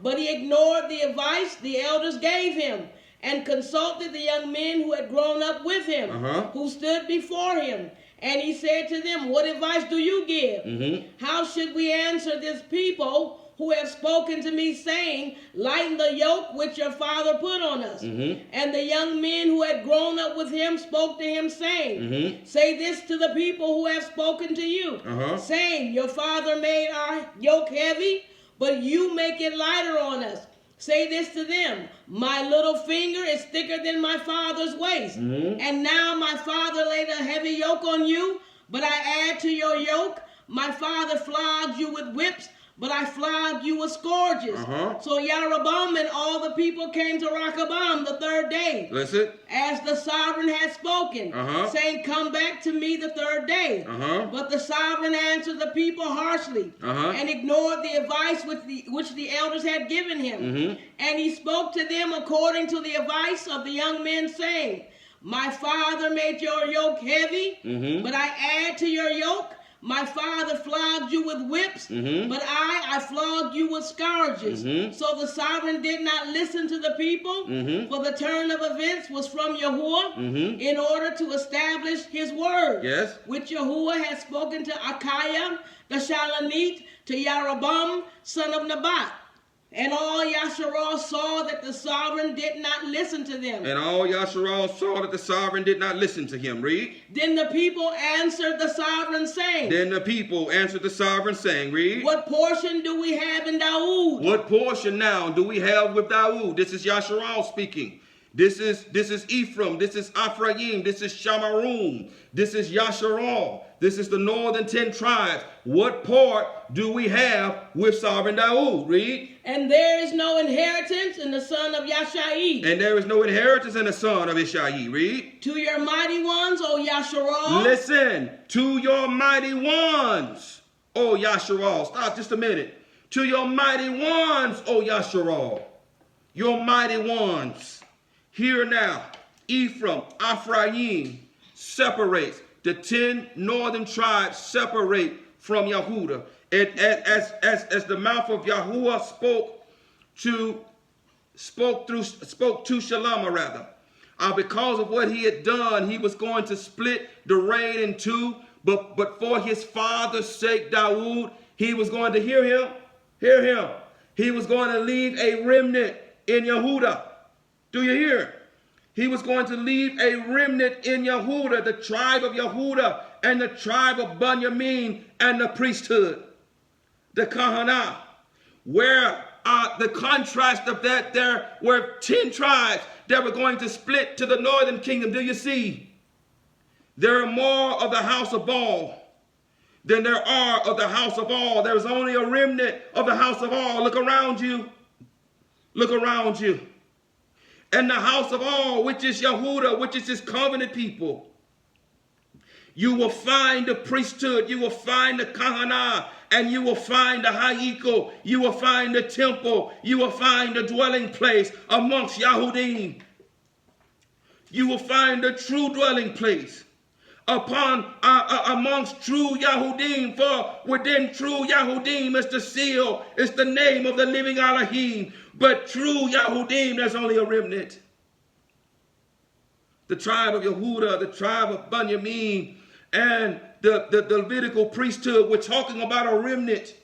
But he ignored the advice the elders gave him, and consulted the young men who had grown up with him, who stood before him. And he said to them, what advice do you give? How should we answer this people who have spoken to me, saying, lighten the yoke which your father put on us? And the young men who had grown up with him spoke to him, saying, say this to the people who have spoken to you, saying, your father made our yoke heavy, but you make it lighter on us. Say this to them, my little finger is thicker than my father's waist. And now my father laid a heavy yoke on you, but I add to your yoke. My father flogged you with whips, but I flogged you with scourges. So Jeroboam and all the people came to Rehoboam the third day, listen, as the sovereign had spoken, saying, come back to me the third day. But the sovereign answered the people harshly, and ignored the advice which the elders had given him. And he spoke to them according to the advice of the young men, saying, my father made your yoke heavy, but I add to your yoke. My father flogged you with whips, but I flogged you with scourges. So the sovereign did not listen to the people, for the turn of events was from Yahuwah, in order to establish his word, which Yahuwah had spoken to Achiah the Shilonite, to Jeroboam son of Nebat. And all Yasharal saw that the sovereign did not listen to them. And all Yasharal saw that the sovereign did not listen to him. Read. Then the people answered the sovereign, saying. Then the people answered the sovereign, saying, read. What portion do we have in Dawood? What portion now do we have with Dawood? This is Yasharal speaking. This is Ephraim. This is Ephraim. This is Shamarum. This is Yasharal. This is the northern 10 tribes. What part do we have with sovereign Dawood? Read. And there is no inheritance in the son of Yashai. And there is no inheritance in the son of Ishai. Read. To your mighty ones, O Yasharal. Listen. To your mighty ones, O Yasharal. Stop just a minute. To your mighty ones, O Yasharal. Your mighty ones. Here now, Ephraim, Ephraim separates. The 10 northern tribes separate from Yehuda. And as the mouth of Yahuwah spoke to Shalomah rather. Because of what he had done, he was going to split the reign in two. But for his father's sake, Dawood, he was going to hear him. He was going to leave a remnant in Yehuda. Do you hear? He was going to leave a remnant in Yehuda, the tribe of Yehuda, and the tribe of Benjamin, and the priesthood, the Kahanah. Where the contrast of that, there were 10 tribes that were going to split to the northern kingdom. Do you see? There are more of the house of Baal than there are of the house of all. There's only a remnant of the house of all. Look around you. Look around you. And the house of all, which is Yehuda, which is his covenant people. You will find the priesthood, you will find the Kahanah, and you will find the Hayikol, you will find the temple, you will find the dwelling place amongst Yahudim. You will find the true dwelling place amongst true Yahudim, for within true Yahudim is the seal, is the name of the living Elohim. But true Yahudim, there's only a remnant. The tribe of Yehuda, the tribe of Benjamin, and the Levitical priesthood, we're talking about a remnant.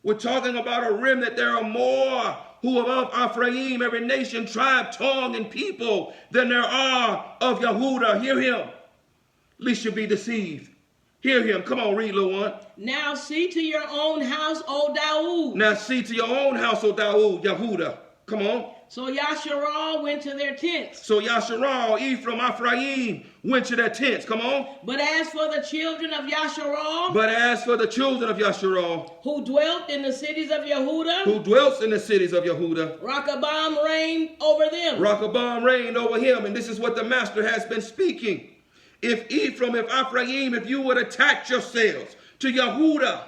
We're talking about a remnant. There are more who are of Ephraim, every nation, tribe, tongue, and people, than there are of Yehuda. Hear him, lest you be deceived. Hear him. Come on, read, little one. Now see to your own house, O Dawood. Now see to your own house, O Dawood, Yehuda. Come on. So Yasharal went to their tents. So Yasharal, Ephraim, Ephraim went to their tents. Come on. But as for the children of Yasharal, who dwelt in the cities of Yehudah, Rachobam reigned over them. Rachobam reigned over him. And this is what the master has been speaking. If Ephraim, if you would attach yourselves to Yehudah,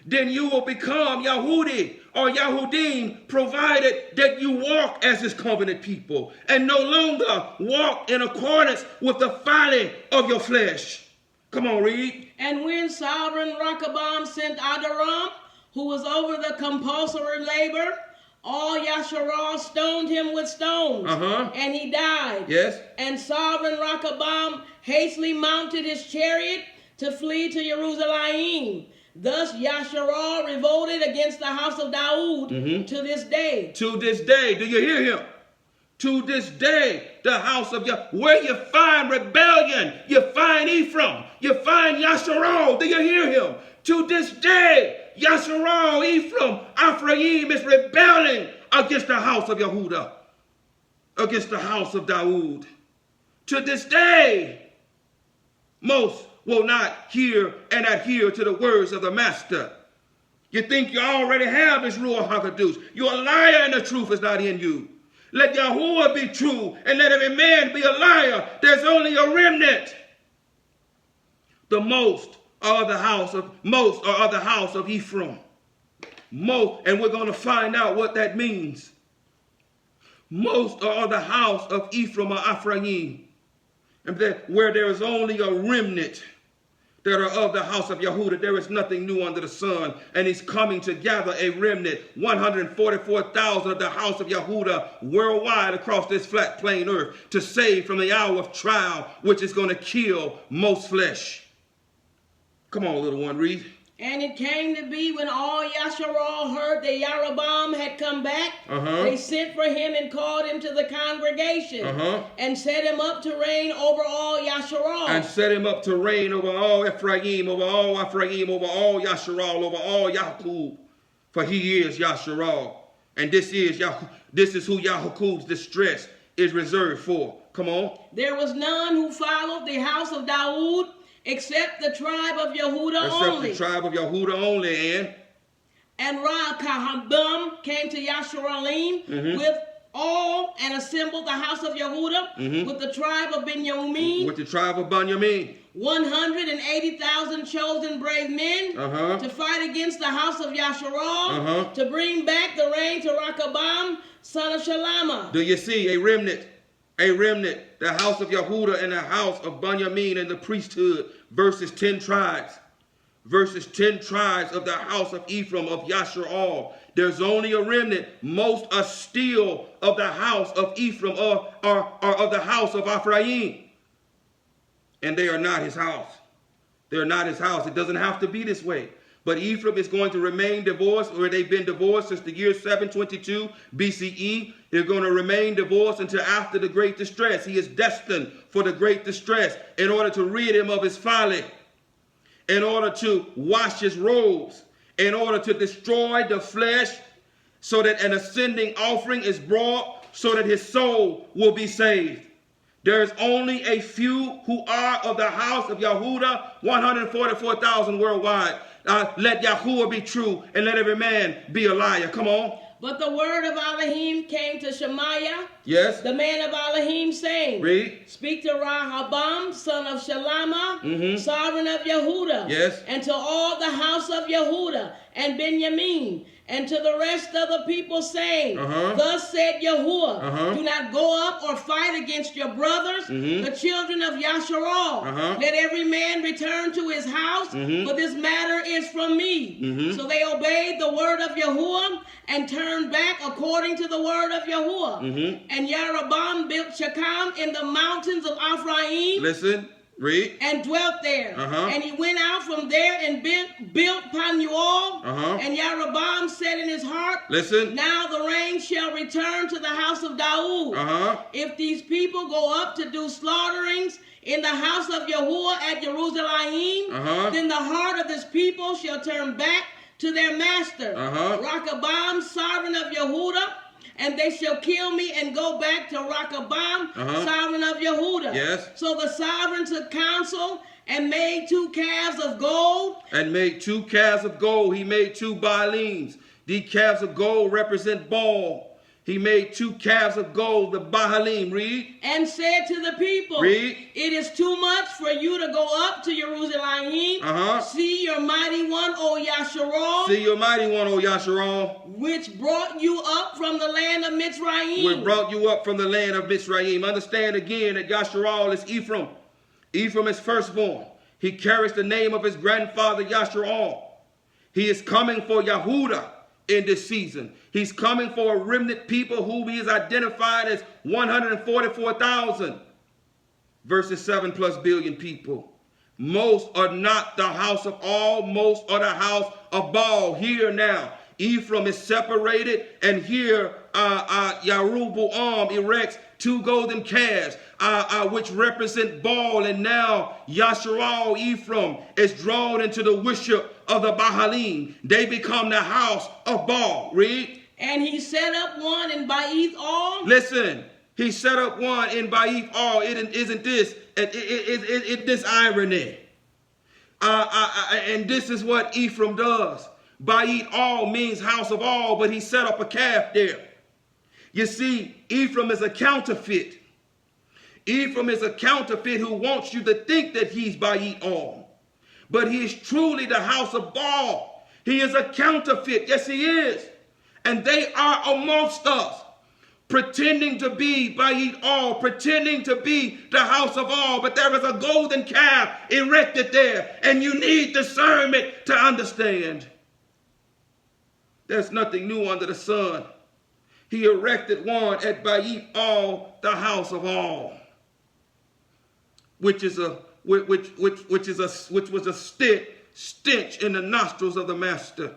then you will become Yahudi or Yahudim, provided that you walk as his covenant people and no longer walk in accordance with the folly of your flesh. Come on, read. And when sovereign Rachobam sent Adoram, who was over the compulsory labor, all Yasharal stoned him with stones, and he died. Yes. And sovereign Rachobam hastily mounted his chariot to flee to Jerusalem. Thus Yasharal revolted against the house of Daoud to this day. To this day. Do you hear him? To this day, the house of Yah. Where you find rebellion, you find Ephraim, you find Yasharal. Do you hear him? To this day, Yasharal, Ephraim, Ephraim is rebelling against the house of Yehudah, against the house of Daoud. To this day, most will not hear and adhere to the words of the master. You think you already have his Ruach HaKodesh. You're a liar and the truth is not in you. Let Yahuwah be true and let every man be a liar. There's only a remnant. The most are of the house of Ephraim. Most, and we're going to find out what that means. Most are of the house of Ephraim or Ephraim. And that where there is only a remnant that are of the house of Yehudah, there is nothing new under the sun. And he's coming to gather a remnant, 144,000 of the house of Yehudah worldwide across this flat plain earth to save from the hour of trial, which is going to kill most flesh. Come on, little one, read. And it came to be when all Yasharal heard that Yeroboam had come back, they sent for him and called him to the congregation and set him up to reign over all Yasharal. And set him up to reign over all Ephraim, over all Ephraim, over all Yasharal, over all Yaakov. For he is Yasharal. And this is who Yaakob's distress is reserved for. Come on. There was none who followed the house of Daoud, except the tribe of Yehudah only. Except the tribe of Yehudah only, and Rachobam came to Yasharim with all and assembled the house of Yehudah with the tribe of Benjamin. With the tribe of Benjamin. 180,000 chosen brave men to fight against the house of Yasharal to bring back the reign to Rachobam, son of Shalama. Do you see a remnant? A remnant, the house of Yehudah and the house of Benjamin and the priesthood versus 10 tribes. Versus 10 tribes of the house of Ephraim, of Yasharal. There's only a remnant. Most are still of the house of Ephraim or of the house of Ephraim. And they are not his house. They're not his house. It doesn't have to be this way. But Ephraim is going to remain divorced, or they've been divorced since the year 722 BCE. They're going to remain divorced until after the great distress. He is destined for the great distress in order to rid him of his folly, in order to wash his robes, in order to destroy the flesh, so that an ascending offering is brought, so that his soul will be saved. There is only a few who are of the house of Yehudah, 144,000 worldwide. Let Yahuwah be true and let every man be a liar. Come on. But the word of Elohim came to Shemaiah, yes, the man of Elohim, saying, read. Speak to Rehoboam, son of Shalama, sovereign of Yehudah, yes, and to all the house of Yehudah and Benjamin, and to the rest of the people, saying, Thus said Yahuwah, do not go up or fight against your brothers, the children of Yasharal. Let every man return to his house, for this matter is from me. So they obeyed the word of Yahuwah and turned back according to the word of Yahuwah. And Yeroboam built Shechem in the mountains of Ephraim. Listen. Read. And dwelt there. And he went out from there and built Panuel. And Yeroboam said in his heart, listen, now the reign shall return to the house of Daoud. If these people go up to do slaughterings in the house of Yahuwah at Jerusalem, then the heart of this people shall turn back to their master. Rachobam, sovereign of Yehudah, And they shall kill me and go back to Rehoboam, sovereign of Yehuda. Yes. So the sovereign took counsel and made 2 calves of gold. And made 2 calves of gold. He made 2 Baalims. These calves of gold represent Baal. He made 2 calves of gold, the Baalim. Read. And said to the people, Read. It is too much for you to go up to Jerusalem. See your mighty one, O Yasharal. See your mighty one, O Yasharal. Which brought you up from the land of Mitzrayim. Which brought you up from the land of Mitzrayim. Understand again that Yasharal is Ephraim. Ephraim is firstborn. He carries the name of his grandfather Yasharal. He is coming for Yehudah in this season. He's coming for a remnant people who he is identified as 144,000 versus 7+ billion people. Most are not the house of all, most are the house of Baal. Here now, Ephraim is separated, and here Yeroboam erects 2 golden calves, which represent Baal, and now Yasharal, Ephraim, is drawn into the worship of the Baalim. They become the house of Baal. Read. And he set up one in Baal. Listen, he set up one in Baal. Isn't this this irony? And this is what Ephraim does. Baal means house of all, but he set up a calf there. You see, Ephraim is a counterfeit. Ephraim is a counterfeit who wants you to think that he's Baal. But he is truly the house of Baal. He is a counterfeit. Yes, he is. And they are amongst us, pretending to be Baal, pretending to be the house of all. But there is a golden calf erected there, and you need discernment to understand. There's nothing new under the sun. He erected one at Baal, the house of all, which was a stench in the nostrils of the master,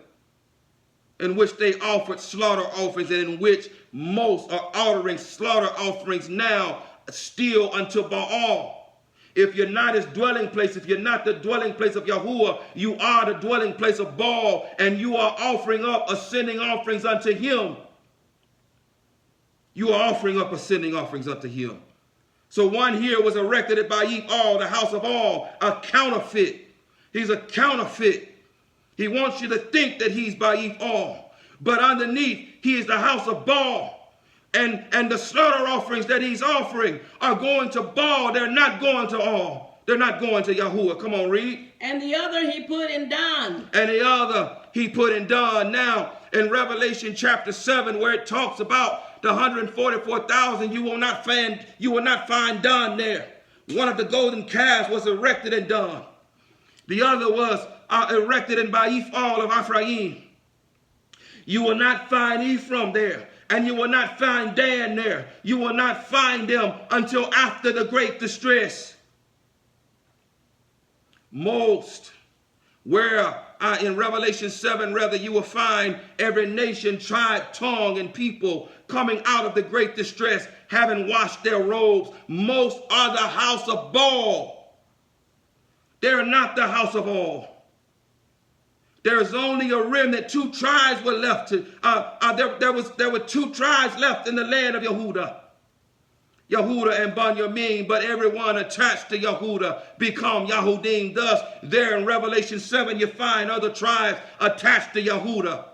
in which they offered slaughter offerings, and in which most are ordering slaughter offerings now still unto Baal. If you're not his dwelling place, if you're not the dwelling place of Yahuwah, you are the dwelling place of Baal, and you are offering up ascending offerings unto him. You are offering up ascending offerings unto him. So one here was erected at Baal, the house of all, a counterfeit. He's a counterfeit. He wants you to think that he's Baal, but underneath he is the house of Baal. And the slaughter offerings that he's offering are going to Baal. They're not going to all. They're not going to Yahuwah. Come on, read. And the other he put in Dan. And the other he put in Dan. Now, in Revelation chapter 7, where it talks about the 144,000, you will not find Dan there. One of the golden calves was erected in Dan. The other was erected in Baal of Ephraim. You will not find Ephraim there, and you will not find Dan there. You will not find them until after the great distress. Most, where in Revelation 7, rather, you will find every nation, tribe, tongue, and people coming out of the great distress, having washed their robes. Most are the house of Baal. They are not the house of all. There is only a remnant. 2 tribes were left. There were 2 tribes left in the land of Yehudah. Yehudah and Benjamin, but everyone attached to Yehudah become Yahudim. Thus, there in Revelation 7, you find other tribes attached to Yehudah,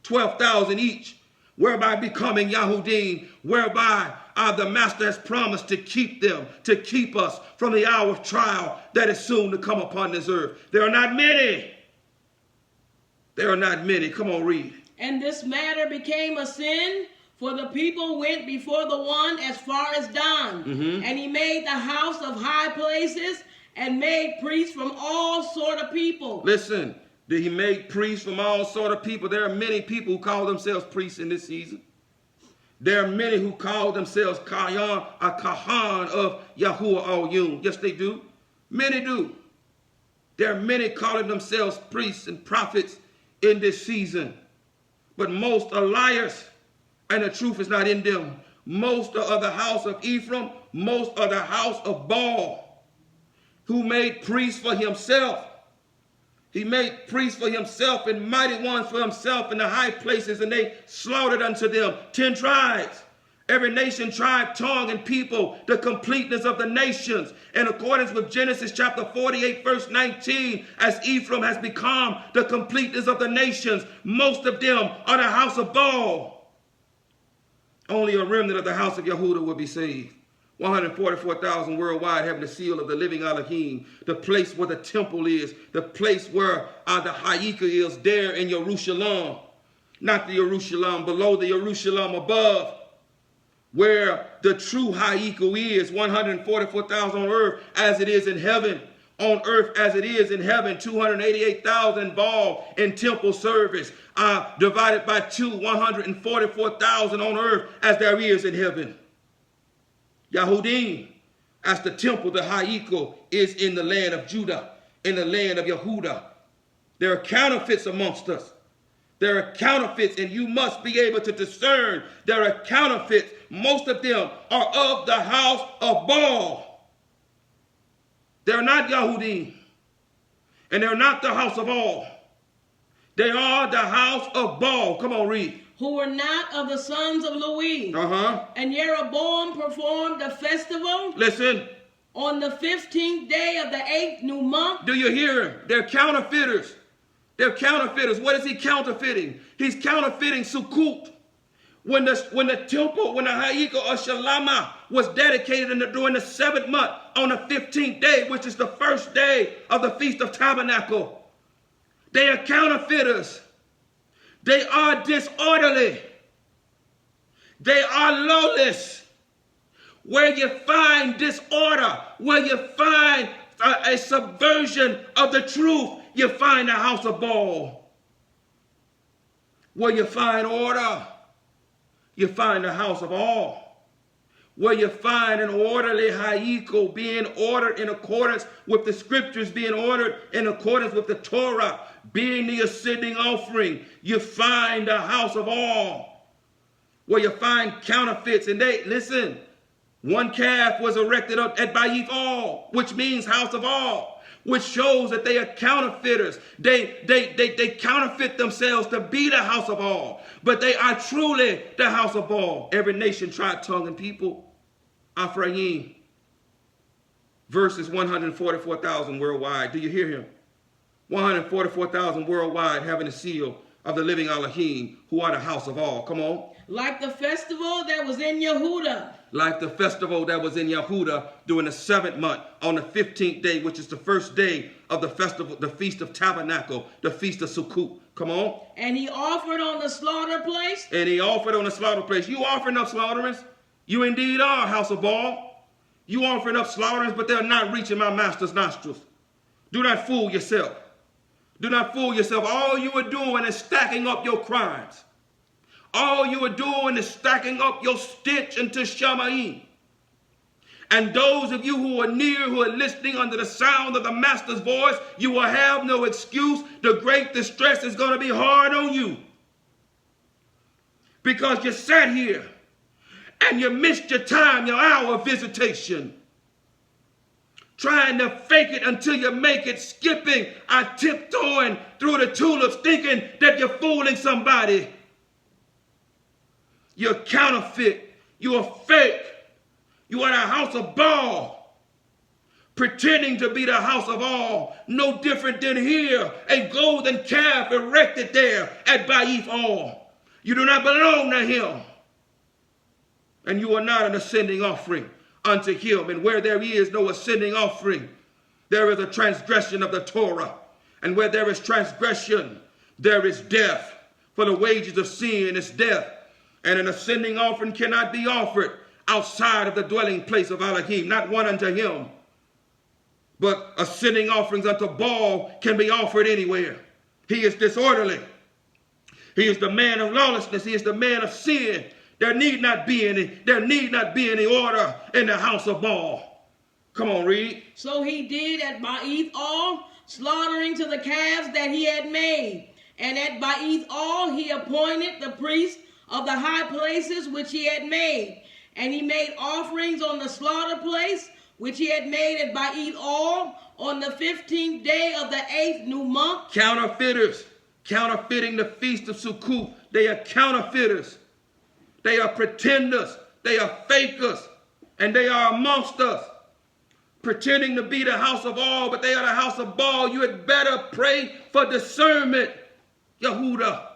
12,000 each, whereby becoming Yahudim, whereby the master has promised to keep them, to keep us from the hour of trial that is soon to come upon this earth. There are not many. There are not many. Come on, read. And this matter became a sin, for the people went before the one as far as Dan. And he made the house of high places and made priests from all sort of people. Listen, he made priests from all sort of people. There are many people who call themselves priests in this season. There are many who call themselves Kahan of YAHUAH'S. Yes, they do. Many do. There are many calling themselves priests and prophets in this season. But most are liars, and the truth is not in them. Most are of the house of Ephraim. Most are the house of Baal, who made priests for himself. He made priests for himself and mighty ones for himself in the high places, and they slaughtered unto them 10 tribes. Every nation, tribe, tongue, and people, the completeness of the nations, in accordance with Genesis chapter 48, verse 19, as Ephraim has become the completeness of the nations, most of them are the house of Baal. Only a remnant of the house of Yehudah will be saved. 144,000 worldwide having the seal of the living Elohim, the place where the temple is, the place where the Haika is, there in Jerusalem. Not the Jerusalem below, the Jerusalem above, where the true Haika is. 144,000 on earth as it is in heaven. On earth as it is in heaven. 288,000 Baal in temple service. Divided by 2, 144,000 on earth as there is in heaven. Yahudim, as the temple, the Haika, is in the land of Judah, in the land of Yehudah. There are counterfeits amongst us. There are counterfeits, and you must be able to discern. There are counterfeits. Most of them are of the house of Baal. They're not Yahudim, and they're not the house of Baal. They are the house of Baal. Come on, read. Who were not of the sons of Louis. And Jeroboam performed a festival. Listen. On the 15th day of the 8th new month. Do you hear him? They're counterfeiters. They're counterfeiters. What is he counterfeiting? He's counterfeiting Sukkot. When the temple, when the Haika or Shalama was dedicated during the 7th month on the 15th day, which is the first day of the Feast of Tabernacle. They are counterfeiters. They are disorderly. They are lawless. Where you find disorder, where you find a subversion of the truth, you find the house of Baal. Where you find order, you find the house of Baal. Where you find an orderly Haiko being ordered in accordance with the scriptures, being ordered in accordance with the Torah, being the ascending offering, you find the house of Baal. Where you find counterfeits, and they, listen, one calf was erected at Baal, which means house of Baal, which shows that they are counterfeiters. They counterfeit themselves to be the house of Baal, but they are truly the house of Baal. Every nation, tribe, tongue, and people. Ephraim verses 144,000 worldwide. Do you hear him? 144,000 worldwide having the seal of the living Elohim, who are the house of all. Come on. Like the festival that was in Yehudah. Like the festival that was in Yehudah during the 7th month on the 15th day, which is the first day of the festival, the Feast of Tabernacle, the Feast of Sukkot. Come on. And he offered on the slaughter place. And he offered on the slaughter place. You offering up slaughterings? You indeed are, house of Baal. You offering up slaughterings, but they're not reaching my master's nostrils. Do not fool yourself. Do not fool yourself. All you are doing is stacking up your crimes. All you are doing is stacking up your stench into Shamaim. And those of you who are near, who are listening under the sound of the master's voice, you will have no excuse. The great distress is going to be hard on you. Because you sat here and you missed your time, your hour of visitation. Trying to fake it until you make it, skipping, tiptoeing through the tulips, thinking that you're fooling somebody. You're counterfeit. You're fake. You are the house of Baal, pretending to be the house of all. No different than here, a golden calf erected there at Baal. You do not belong to him. And you are not an ascending offering unto him. And where there is no ascending offering, there is a transgression of the Torah. And where there is transgression, there is death. For the wages of sin is death. And an ascending offering cannot be offered outside of the dwelling place of Elohim, not one unto him. But ascending offerings unto Baal can be offered anywhere. He is disorderly. He is the man of lawlessness. He is the man of sin. There need not be any order in the house of Baal. Come on, read. So he did at Baal, slaughtering to the calves that he had made. And at Baal he appointed the priests of the high places which he had made. And he made offerings on the slaughter place which he had made at Baal on the 15th day of the 8th new month. Counterfeiters, counterfeiting the feast of Sukkot. They are counterfeiters. They are pretenders. They are fakers. And they are amongst us, pretending to be the house of all, but they are the house of Baal. You had better pray for discernment, Yahudah.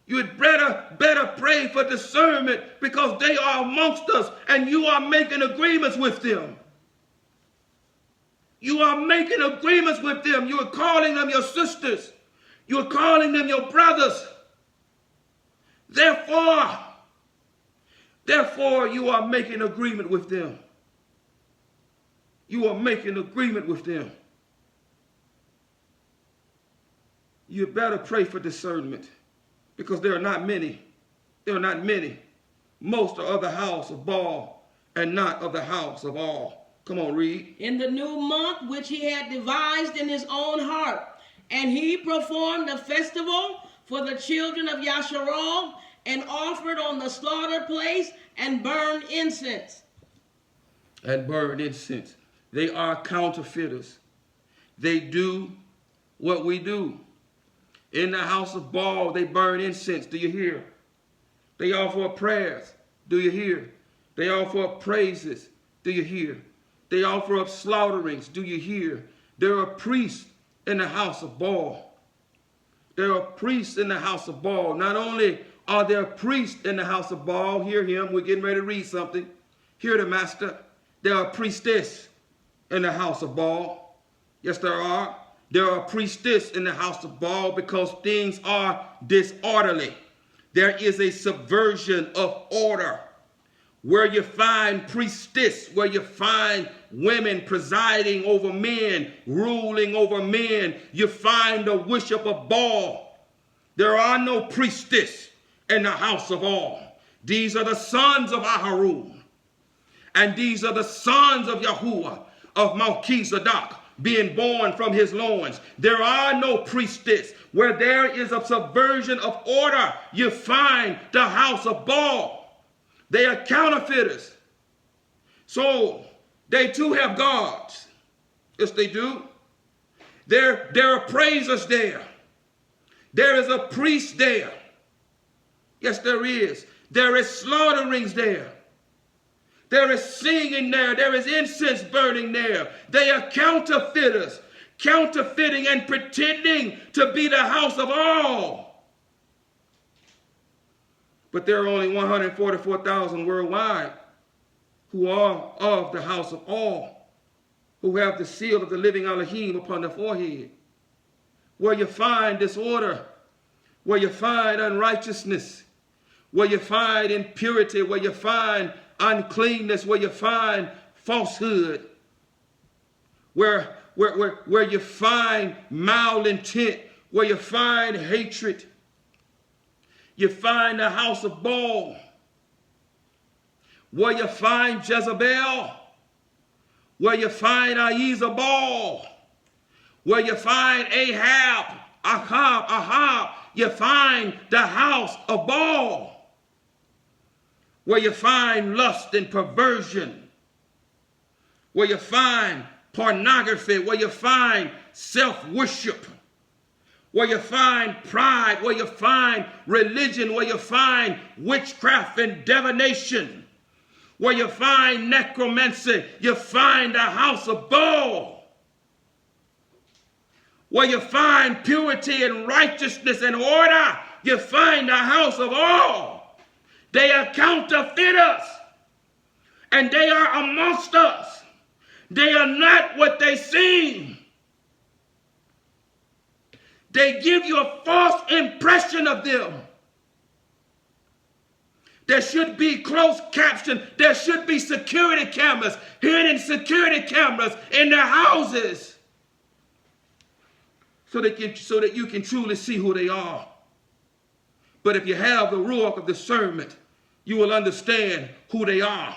You had better pray for discernment, because they are amongst us and you are making agreements with them. You are making agreements with them. You are calling them your sisters. You are calling them your brothers. Therefore, you are making agreement with them. You are making agreement with them. You better pray for discernment, because there are not many. There are not many. Most are of the house of Baal and not of the house of all. Come on, read. In the new month which he had devised in his own heart, and he performed a festival for the children of Yasharal, and offered on the slaughter place, and burned incense. And burned incense. They are counterfeiters. They do what we do. In the house of Baal, they burn incense. Do you hear? They offer up prayers. Do you hear? They offer up praises. Do you hear? They offer up slaughterings. Do you hear? There are priests in the house of Baal. There are priests in the house of Baal. Not only are there priests in the house of Baal, hear him, we're getting ready to read something. Hear the master. There are priestess in the house of Baal. Yes, there are. There are priestess in the house of Baal, because things are disorderly. There is a subversion of order. Where you find priestess, where you find women presiding over men, ruling over men, you find the worship of Baal. There are no priestess in the house of all. These are the sons of Aharon. And these are the sons of Yahuwah, of Melchizedek, being born from his loins. There are no priestess. Where there is a subversion of order, you find the house of Baal. They are counterfeiters. So they too have gods. Yes, they do. There are praisers there. There is a priest there. Yes, there is. There is slaughterings there. There is singing there. There is incense burning there. They are counterfeiters, counterfeiting and pretending to be the house of all. But there are only 144,000 worldwide who are of the house of all, who have the seal of the living Elohim upon their forehead. Where you find disorder, where you find unrighteousness, where you find impurity, where you find uncleanness, where you find falsehood, where you find malintent, where you find hatred. You find the house of Baal, where you find Jezebel, where you find Baal, where you find Ahab, you find the house of Baal, where you find lust and perversion, where you find pornography, where you find self-worship, where you find pride, where you find religion, where you find witchcraft and divination, where you find necromancy, you find the house of Baal. Where you find purity and righteousness and order, you find the house of all. They are counterfeiters, and they are amongst us. They are not what they seem. They give you a false impression of them. There should be closed caption. There should be security cameras, hidden security cameras in their houses, so that you can truly see who they are. But if you have the ruach of discernment, you will understand who they are.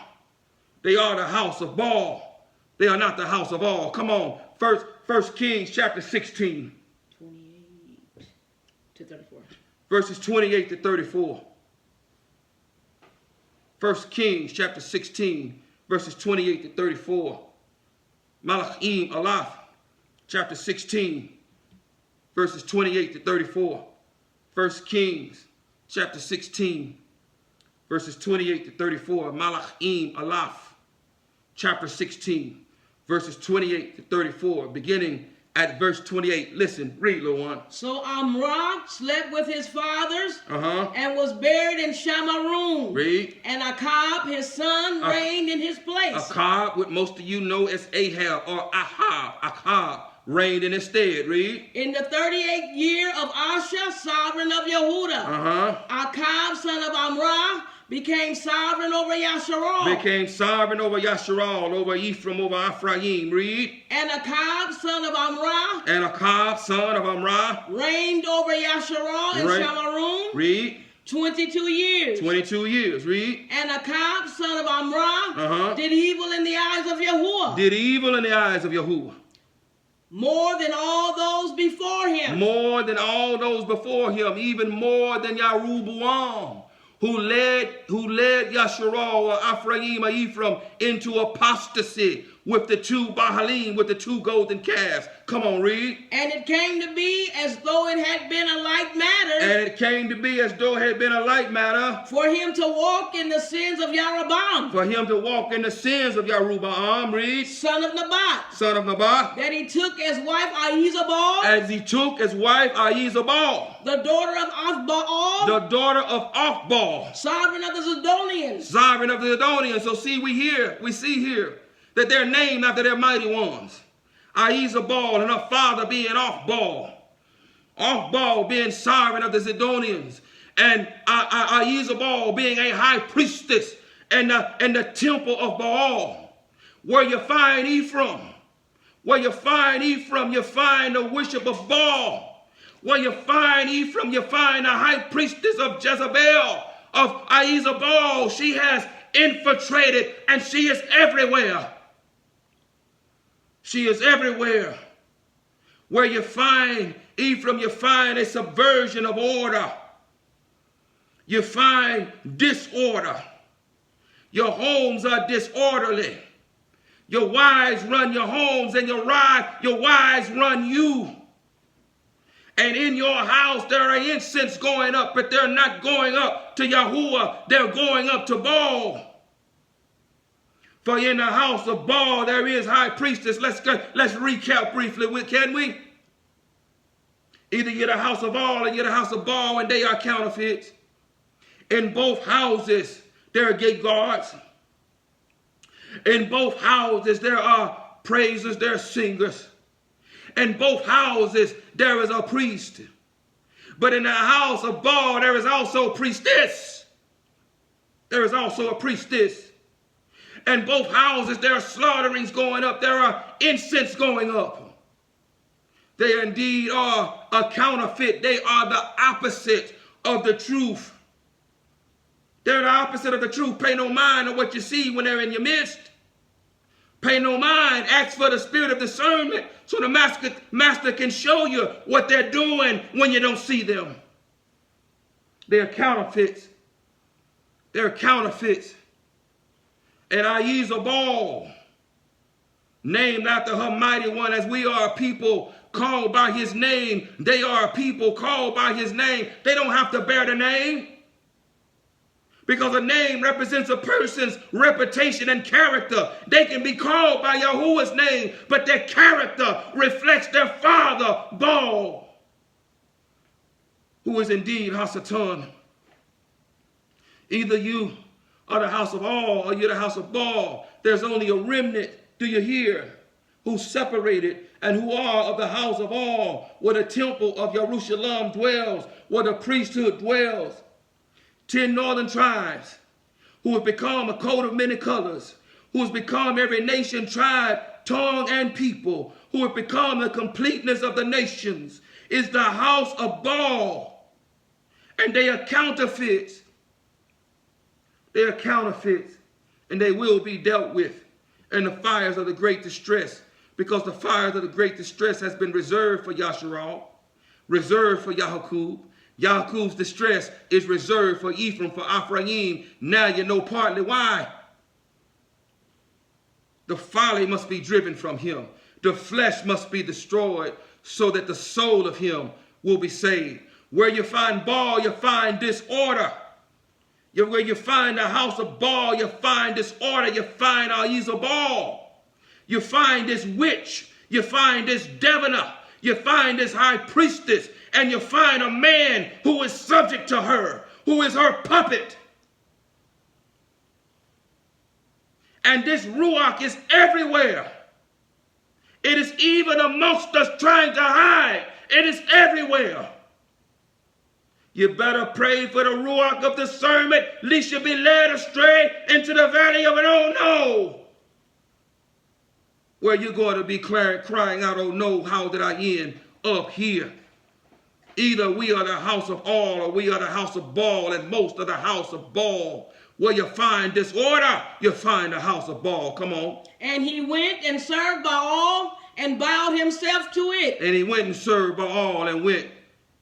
They are the house of Baal. They are not the house of all. Come on, First Kings chapter 16. 28 to 34. Verses 28 to 34. 1 Kings chapter 16, verses 28 to 34. Malachim Aleph, chapter 16, verses 28 to 34. 1 Kings, chapter 16, verses 28 to 34. Malachim Aleph, chapter 16, verses 28 to 34, beginning at verse 28. Listen, read, little one. So Amram slept with his fathers and was buried in Shamaroon. Read. And Achab, his son, reigned in his place. Achab, what most of you know as Ahab or Ahab. Achab reigned in his stead. Read. In the 38th year of Asa, sovereign of Yehuda, Achab, son of Amram, became sovereign over Yasharal. Became sovereign over Yasharal, over Ephraim, over Ephraim. Read. And Achab, son of Amram. And Achab, son of Amram. Reigned over Yasharal and Shamaroon. Read. 22 years. 22 years. Read. And Achab, son of Amram, did evil in the eyes of Yahuwah. Did evil in the eyes of Yahuwah. More than all those before him. More than all those before him. Even more than Yarubuam, who led Yasharal or Ephraim or Ephraim into apostasy with the two Baalim, with the two golden calves. Come on, read. And it came to be as though it had been a like matter. And it came to be as though it had been a like matter. For him to walk in the sins of Jeroboam. For him to walk in the sins of Yarubaam, read. Son of Nabat. Son of Nabat. That he took as wife Ahizabal. As he took as wife Ahizabal. The daughter of Othbaal. The daughter of Othbaal. Sovereign of the Zidonians. Sovereign of the Zidonians. So see, we see here that they're named after their mighty ones. Ahizabal and her father being Othbaal. Othbaal being sovereign of the Zidonians. And Ahizabal being a high priestess in the temple of Baal. Where you find Ephraim. Where you find Ephraim, you find the worship of Baal. Where you find Ephraim, you find the high priestess of Jezebel, of Ahizabal. She has infiltrated and she is everywhere. She is everywhere. Where you find Ephraim, you find a subversion of order. You find disorder. Your homes are disorderly. Your wives run your homes and your wives run you. And in your house there are incense going up, but they're not going up to Yahuwah. They're going up to Baal. For in the house of Baal there is high priestess. Let's recap briefly, can we? Either you're the house of Baal or you're the house of Baal, and they are counterfeits. In both houses there are gate guards. In both houses there are praisers, there are singers. In both houses there is a priest. But in the house of Baal there is also a priestess. There is also a priestess. In both houses there are slaughterings going up. There are incense going up. They indeed are a counterfeit. They are the opposite of the truth. They're the opposite of the truth. Pay no mind on what you see when they're in your midst. Pay no mind. Ask for the spirit of discernment so the master can show you what they're doing when you don't see them. They're counterfeits. They're counterfeits. And Ahizabal, named after her mighty one, as we are a people called by his name. They are a people called by his name. They don't have to bear the name. Because a name represents a person's reputation and character. They can be called by YAHUAH'S name, but their character reflects their father, Baal, who is indeed Hasatan. Either you are the house of Baal or you're the house of Baal. There's only a remnant, do you hear, who's separated and who are of the house of Baal, where the temple of Jerusalem dwells, where the priesthood dwells. 10 northern tribes who have become a coat of many colors, who has become every nation, tribe, tongue, and people, who have become the completeness of the nations, is the house of Baal. And they are counterfeits. They are counterfeits, and they will be dealt with in the fires of the great distress, because the fires of the great distress has been reserved for Yasharal, reserved for Yaakov. Yaakov's distress is reserved for Ephraim, for Ephraim. Now you know partly why. The folly must be driven from him. The flesh must be destroyed so that the soul of him will be saved. Where you find Baal, you find disorder. Where you find the house of Baal, you find disorder. You find Baal. You find this witch. You find this diviner. You find this high priestess. And you find a man who is subject to her, who is her puppet. And this ruach is everywhere. It is even amongst us trying to hide. It is everywhere. You better pray for the ruach of discernment, lest you be led astray into the valley of an oh no. Where you're going to be crying out, oh no, how did I end up here? Either we are the house of all or we are the house of Baal, and most of the house of Baal. Where you find disorder, you find the house of Baal. Come on. And he went and served Baal and bowed himself to it. And he went and served Baal and went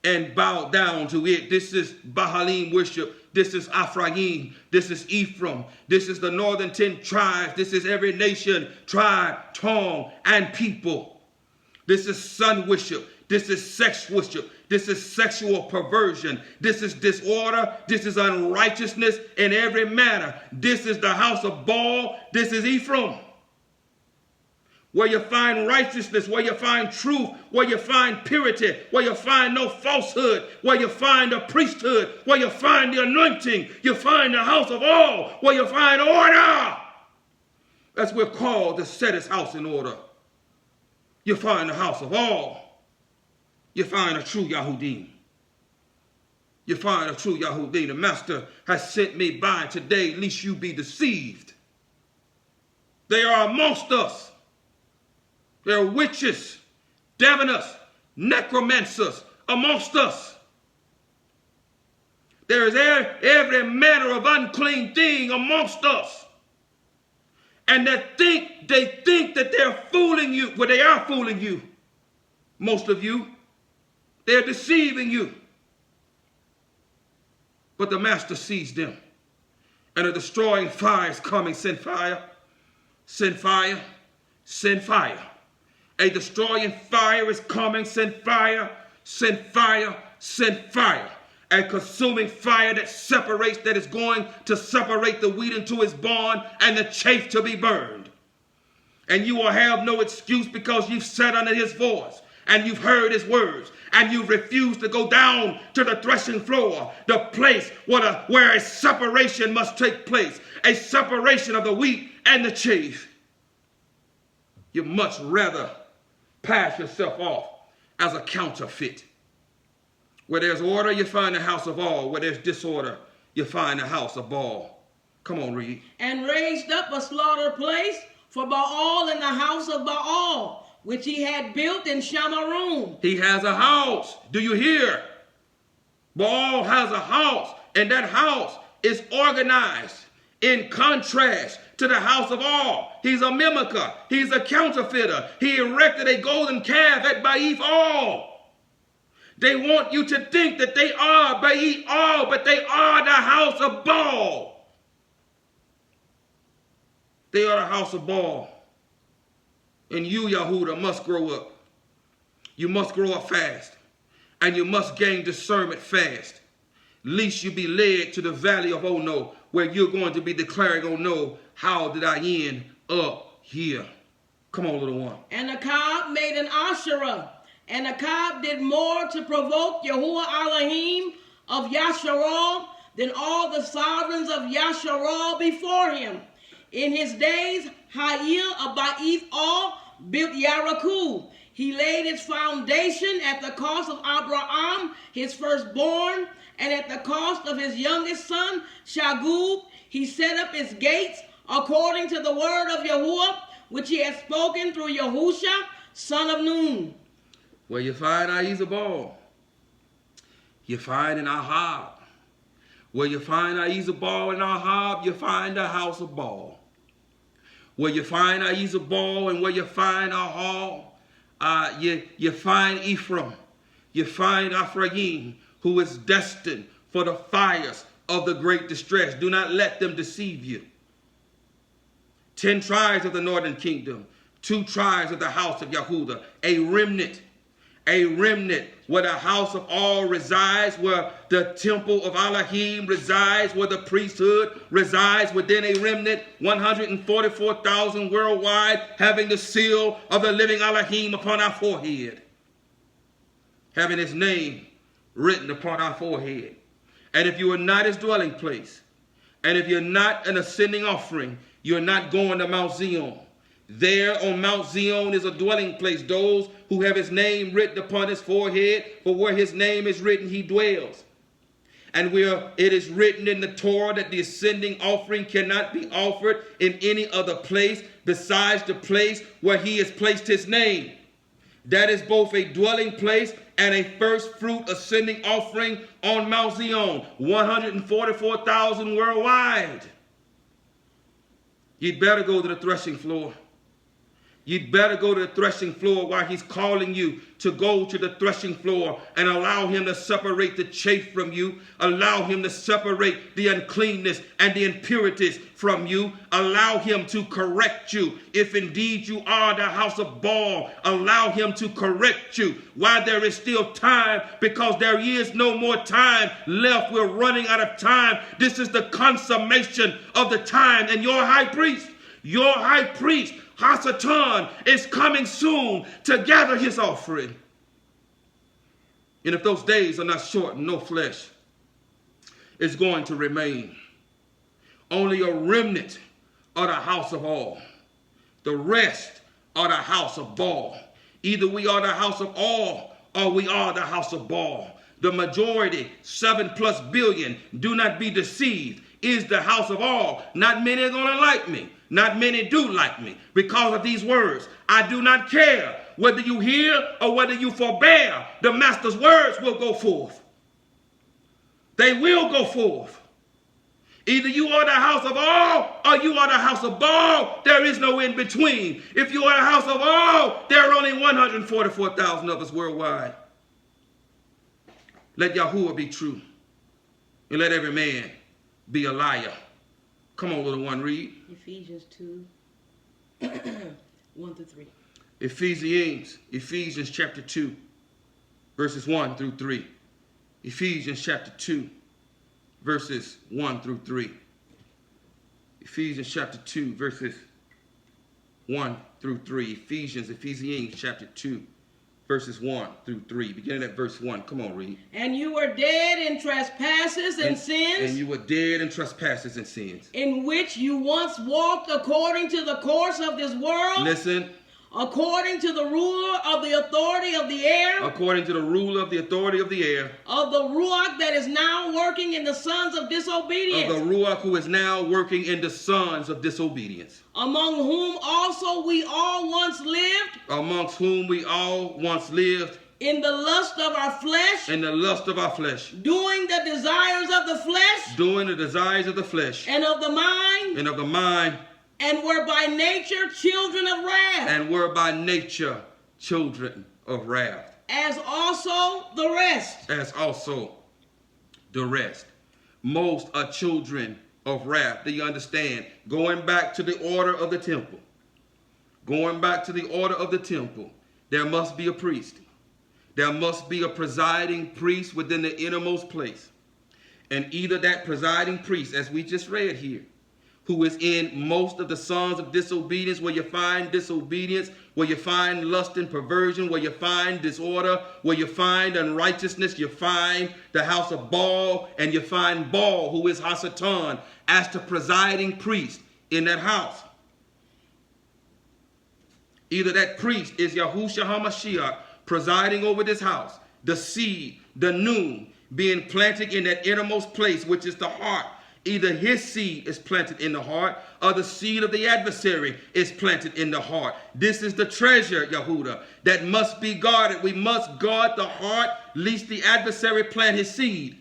and bowed down to it. This is Baalim worship. This is Ephraim. This is Ephraim. This is the northern 10 tribes. This is every nation, tribe, tongue, and people. This is sun worship. This is sex worship. This is sexual perversion. This is disorder. This is unrighteousness in every manner. This is the house of Baal. This is Ephraim. Where you find righteousness, where you find truth, where you find purity, where you find no falsehood, where you find the priesthood, where you find the anointing, you find the house of all, where you find order. That's what we're called to set his house in order. You find the house of all. You find a true Yahudim. You find a true Yahudim. The master has sent me by today, lest you be deceived. They are amongst us. There are witches, diviners, necromancers amongst us. There is every manner of unclean thing amongst us. And they think that they're fooling you. Well, they are fooling you. Most of you. They're deceiving you. But the master sees them. And a destroying fire is coming. Send fire. Send fire. Send fire. A destroying fire is coming. Send fire. Send fire. Send fire. A consuming fire that separates, that is going to separate the wheat into its barn and the chaff to be burned. And you will have no excuse because you've sat under his voice and you've heard his words and you've refused to go down to the threshing floor, the place where a separation must take place, a separation of the wheat and the chaff. You much rather pass yourself off as a counterfeit. Where there's order, you find the house of all. Where there's disorder, you find the house of Baal. Come on, read. And raised up a slaughter place for Baal in the house of Baal, which he had built in Shamarum. He has a house. Do you hear? Baal has a house, and that house is organized in contrast to the house of all. He's a mimicker. He's a counterfeiter. He erected a golden calf at Baal. They want you to think that they are Baal, but they are the house of Baal. They are the house of Baal. And you, Yahudah, must grow up. You must grow up fast. And you must gain discernment fast. Lest you be led to the valley of Ono, where you're going to be declaring, oh no, how did I end up here? Come on, little one. And Achab made an Asherah. And Achab did more to provoke Yahuwah Elohim of Yasharal than all the sovereigns of Yasharal before him. In his days, Ha'il of Ba'ith-Al built Yaraku. He laid its foundation at the cost of Abraham, his firstborn, and at the cost of his youngest son, Shagub. He set up its gates according to the word of Yahuwah, which he had spoken through Yahusha, son of Nun. Where you find Baal, you find in Ahab. Where you find Baal and Ahab, you find the house of Baal. Where you find Baal and where you find Ahab, you find Ephraim. You find Ephraim, who is destined for the fires of the great distress. Do not let them deceive you. 10 tribes of the northern kingdom, 2 tribes of the house of Yahudah, a remnant where the house of all resides, where the temple of Elohim resides, where the priesthood resides within a remnant, 144,000 worldwide, having the seal of the living Elohim upon our forehead, having his name written upon our forehead. And if you are not his dwelling place, and if you're not an ascending offering, you're not going to Mount Zion. There on Mount Zion is a dwelling place, those who have his name written upon his forehead, for where his name is written, he dwells. And where it is written in the Torah that the ascending offering cannot be offered in any other place besides the place where he has placed his name. That is both a dwelling place and a first fruit ascending offering on Mount Zion, 144,000 worldwide. You'd better go to the threshing floor. You'd better go to the threshing floor while he's calling you to go to the threshing floor and allow him to separate the chaff from you. Allow him to separate the uncleanness and the impurities from you. Allow him to correct you. If indeed you are the house of Baal, allow him to correct you while there is still time, because there is no more time left. We're running out of time. This is the consummation of the time. And your high priest, Hasatan, is coming soon to gather his offering. And if those days are not shortened, no flesh is going to remain. Only a remnant of the house of all. The rest are the house of Baal. Either we are the house of all or we are the house of Baal. The majority, 7+ billion, do not be deceived, is the house of all. Not many are going to like me. Not many do like me because of these words. I do not care whether you hear or whether you forbear. The master's words will go forth. They will go forth. Either you are the house of all or you are the house of Baal. There is no in between. If you are the house of all, there are only 144,000 of us worldwide. Let Yahuwah be true, and let every man be a liar. Come on, little one, read. Ephesians 2, 1-3. Ephesians chapter 2, verses 1-3. Ephesians chapter 2, verses 1-3. Ephesians chapter 2, verses 1-3. Ephesians chapter 2, verses 1-3. Beginning at verse 1. Come on, read. And you were dead in trespasses and sins. And you were dead in trespasses and sins. In which you once walked according to the course of this world. Listen. According to the ruler of the authority of the air. According to the ruler of the authority of the air. Of the Ruach that is now working in the sons of disobedience. Of the Ruach who is now working in the sons of disobedience. Among whom also we all once lived. Amongst whom we all once lived. In the lust of our flesh. In the lust of our flesh. Doing the desires of the flesh. Doing the desires of the flesh. And of the mind. And of the mind. And were by nature children of wrath. And were by nature children of wrath. As also the rest. As also the rest. Most are children of wrath. Do you understand? Going back to the order of the temple. Going back to the order of the temple. There must be a priest. There must be a presiding priest within the innermost place. And either that presiding priest, as we just read here, who is in most of the sons of disobedience, where you find disobedience, where you find lust and perversion, where you find disorder, where you find unrighteousness, you find the house of Baal, and you find Baal, who is Hasatan, as the presiding priest in that house. Either that priest is Yahushua HaMashiach presiding over this house, the seed, the noon, being planted in that innermost place, which is the heart. Either his seed is planted in the heart, or the seed of the adversary is planted in the heart. This is the treasure, Yahudah, that must be guarded. We must guard the heart, lest the adversary plant his seed.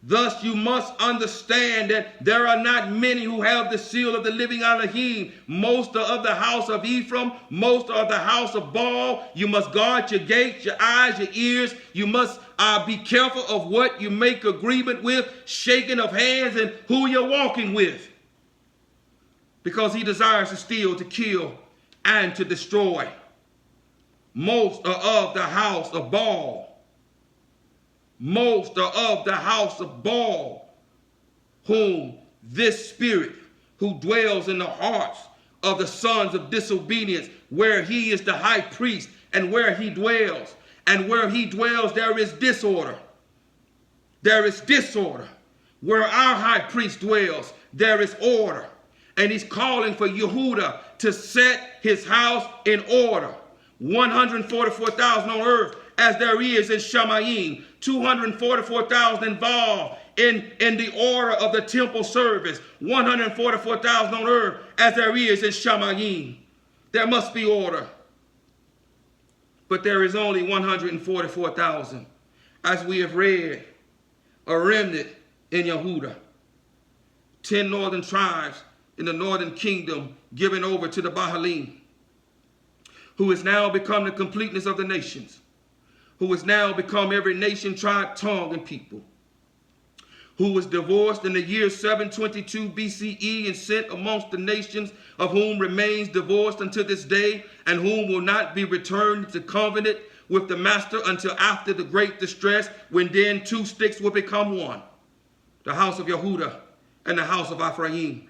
Thus, you must understand that there are not many who have the seal of the living Elohim. Most are of the house of Ephraim. Most are of the house of Baal. You must guard your gates, your eyes, your ears. You must be careful of what you make agreement with, shaking of hands, and who you're walking with. because he desires to steal, to kill, and to destroy. Most are of the house of Baal. Most are of the house of Baal, whom this spirit who dwells in the hearts of the sons of disobedience, where he is the high priest, and where he dwells. And where he dwells, there is disorder. There is disorder. Where our high priest dwells, there is order. And he's calling for Yehudah to set his house in order. 144,000 on earth as there is in Shamayim. 244,000 involved in the order of the temple service. 144,000 on earth as there is in Shamayim. There must be order. But there is only 144,000. As we have read, a remnant in Yehudah. 10 northern tribes in the northern kingdom given over to the Baalim, who has now become the completeness of the nations, who has now become every nation, tribe, tongue, and people, who was divorced in the year 722 BCE and sent amongst the nations, of whom remains divorced unto this day, and whom will not be returned to covenant with the master until after the great distress, when then two sticks will become one, the house of Yehudah and the house of Ephraim,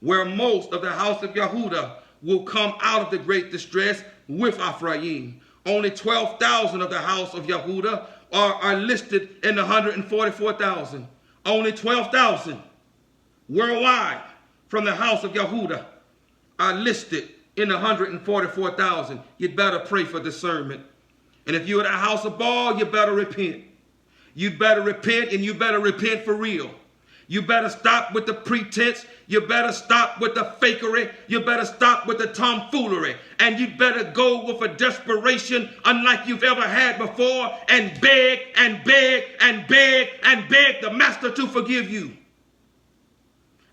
where most of the house of Yehudah will come out of the great distress with Ephraim. Only 12,000 of the house of Yehudah are listed in the 144,000. Only 12,000 worldwide from the house of Yehudah are listed in the 144,000. You'd better pray for discernment. And if you're at the house of Baal, you better repent. You better repent, and you better repent for real. You better stop with the pretense. You better stop with the fakery. You better stop with the tomfoolery. And you better go with a desperation unlike you've ever had before, and beg and beg and beg and beg the master to forgive you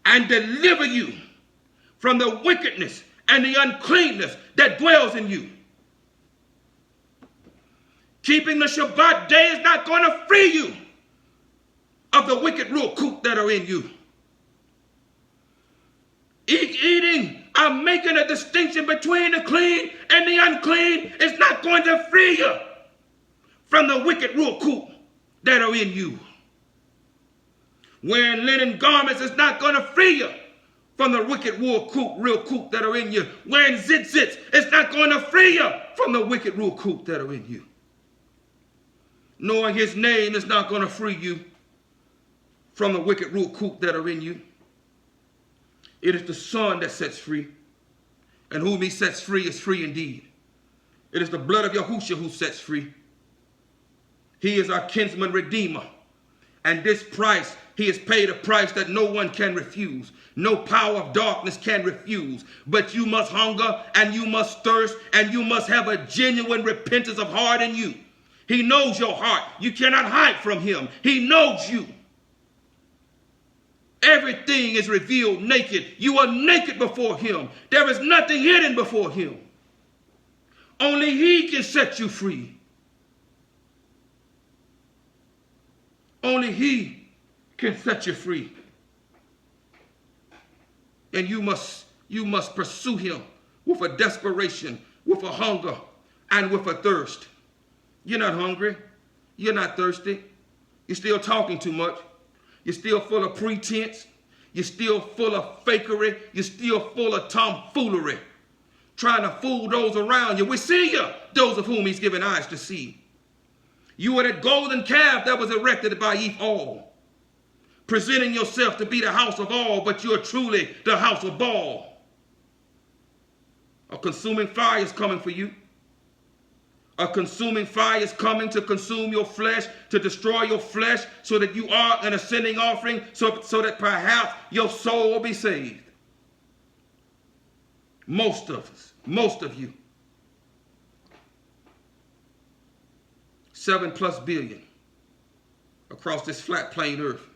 and deliver you from the wickedness and the uncleanness that dwells in you. Keeping the Shabbat day is not going to free you of the wicked ruach that are in you. Eating, I'm making a distinction between the clean and the unclean, is not going to free you from the wicked ruach that are in you. Wearing linen garments is not going to free you from the wicked ruach that are in you. Wearing tzitzits is not going to free you from the wicked ruach that are in you. Knowing his name is not going to free you from the wicked ruach that are in you. It is the Son that sets free, and whom he sets free is free indeed. It is the blood of Yahushua who sets free. He is our kinsman redeemer, and this price, he has paid a price that no one can refuse. No power of darkness can refuse. But you must hunger, and you must thirst, and you must have a genuine repentance of heart in you. He knows your heart. You cannot hide from him. He knows you. Everything is revealed naked. You are naked before him. There is nothing hidden before him. Only he can set you free. Only he can set you free. And you must pursue him with a desperation, with a hunger, and with a thirst. You're not hungry. You're not thirsty. You're still talking too much. You're still full of pretense. You're still full of fakery. You're still full of tomfoolery, trying to fool those around you. We see you, those of whom he's given eyes to see. You are that golden calf that was erected by YAHUAH, presenting yourself to be the house of all, but you're truly the house of Baal. A consuming fire is coming for you. A consuming fire is coming to consume your flesh, to destroy your flesh, so that you are an ascending offering, so that perhaps your soul will be saved. Most of us, most of you, 7+ billion across this flat plain earth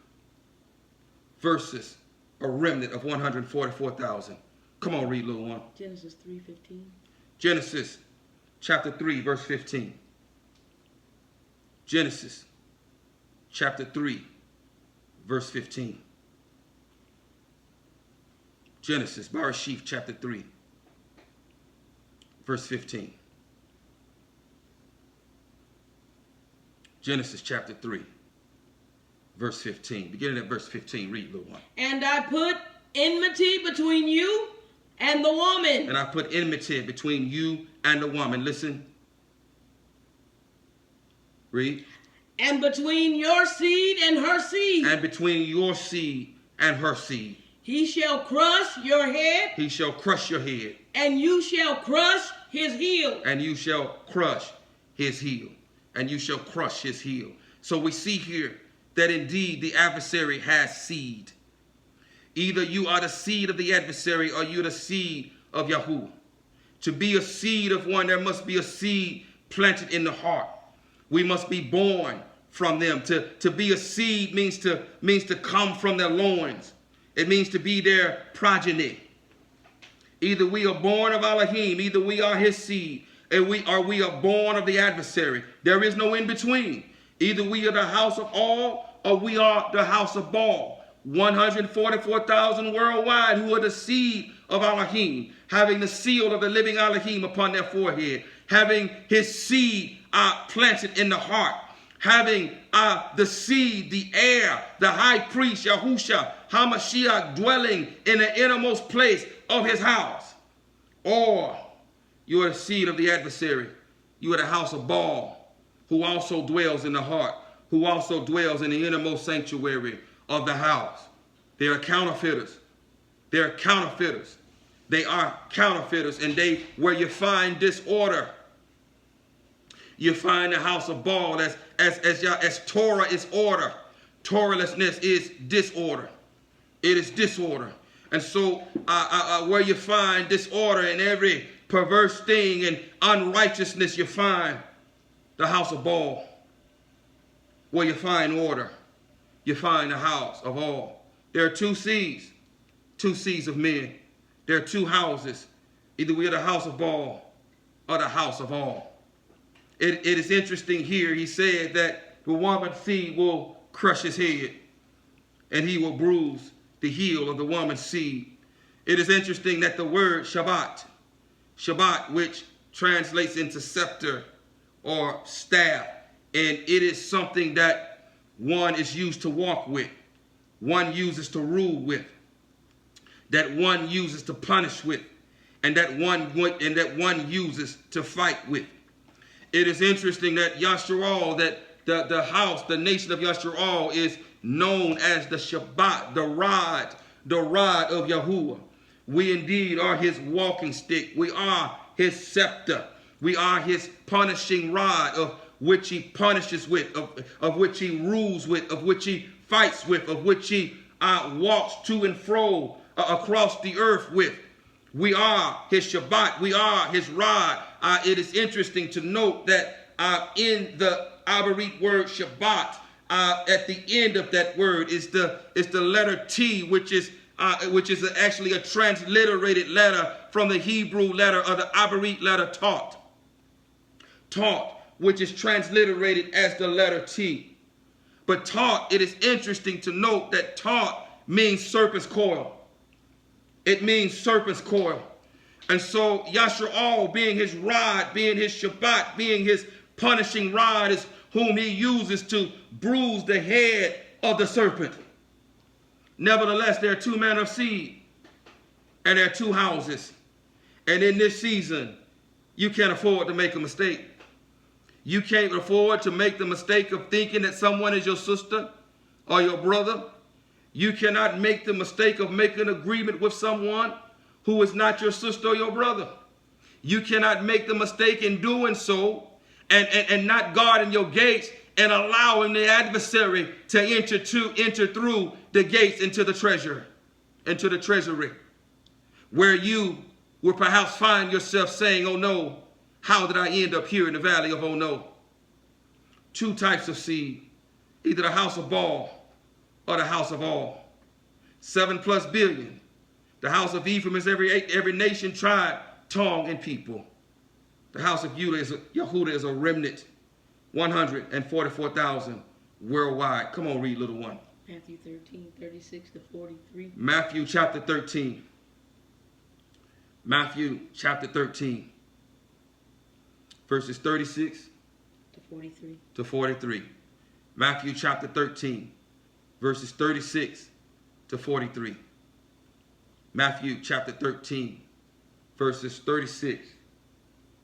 versus a remnant of 144,000. Come on, read, little one. Genesis 3:15. Genesis chapter 3, verse 15. Genesis chapter 3, verse 15. Genesis, Bereshith, chapter 3, verse 15. Genesis chapter 3, verse 15. Beginning at verse 15, read, little one. And I put enmity between you and the woman. And I put enmity between you and the woman. Listen. Read. And between your seed and her seed. And between your seed and her seed. He shall crush your head. He shall crush your head. And you shall crush his heel. And you shall crush his heel. And you shall crush his heel. So we see here that indeed the adversary has seed. Either you are the seed of the adversary or you're the seed of Yahuwah. To be a seed of one, there must be a seed planted in the heart. We must be born from them. To be a seed means to come from their loins. It means to be their progeny. Either we are born of Elohim, either we are his seed, and we are born of the adversary. There is no in between. Either we are the house of all or we are the house of Baal. 144,000 worldwide who are the seed of Elohim, having the seal of the living Elohim upon their forehead, having his seed planted in the heart, having the seed, the heir, the high priest, Yahushua, HaMashiach, dwelling in the innermost place of his house. Or you are the seed of the adversary. You are the house of Baal, who also dwells in the heart, who also dwells in the innermost sanctuary of the house. They are counterfeiters. They are counterfeiters. They are counterfeiters. And where you find disorder, you find the house of Baal as Torah is order. Torahlessness is disorder. It is disorder. And so where you find disorder and every perverse thing and unrighteousness, you find the house of Baal. Where you find order, you find the house of all. There are two seeds of men. There are two houses. Either we are the house of Baal or the house of all. It is interesting here. He said that the woman's seed will crush his head and he will bruise the heel of the woman's seed. It is interesting that the word Shabbat, which translates into scepter or staff, and it is something that one is used to walk with, one uses to rule with, that one uses to punish with, and that one uses to fight with. It is interesting that Yasharal, that the house, the nation of Yasharal, is known as the Shabbat, the rod of Yahuwah. We indeed are his walking stick. We are his scepter. We are his punishing rod, of which he punishes with, of which he rules with, of which he fights with, of which he walks to and fro across the earth with. We are his Shabbat. We are his rod. It is interesting to note that in the Abarit word Shabbat, at the end of that word is the letter T, which is actually a transliterated letter from the Hebrew letter or the Abarit letter Taut. Taut, which is transliterated as the letter T. But Taut, it is interesting to note that Taut means serpent's coil. It means serpent's coil. And so Yasharal, being his rod, being his Shabbat, being his punishing rod, is whom he uses to bruise the head of the serpent. Nevertheless, there are two manner of seed, and there are two houses. And in this season, you can't afford to make a mistake. You can't afford to make the mistake of thinking that someone is your sister or your brother. You cannot make the mistake of making an agreement with someone who is not your sister or your brother. You cannot make the mistake in doing so and not guarding your gates and allowing the adversary to enter through the gates into the treasury, where you will perhaps find yourself saying, "Oh no, how did I end up here in the valley of oh no?" Two types of seed, either the house of Baal or the house of all. 7+ billion. The house of Ephraim is every nation, tribe, tongue, and people. The house of Yehuda is a remnant, 144,000 worldwide. Come on, read, little one. Matthew 13, 36 to 43. Matthew chapter 13, Matthew chapter 13, verses 36 to 43. Matthew chapter 13, verses 36 to 43. Matthew chapter 13, verses 36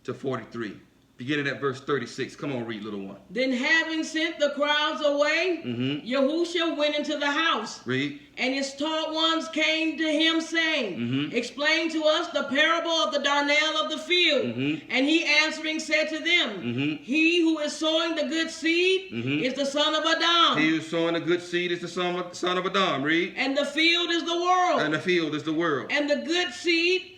to 43. Beginning at verse 36. Come on, read, little one. Then having sent the crowds away, Yahushua went into the house. Read. And his taught ones came to him, saying, Explain to us the parable of the darnel of the field. And he answering said to them, He who is sowing the good seed is the son of Adam. He who is sowing the good seed is the son of Adam. Read. And the field is the world. And the field is the world. And the good seed,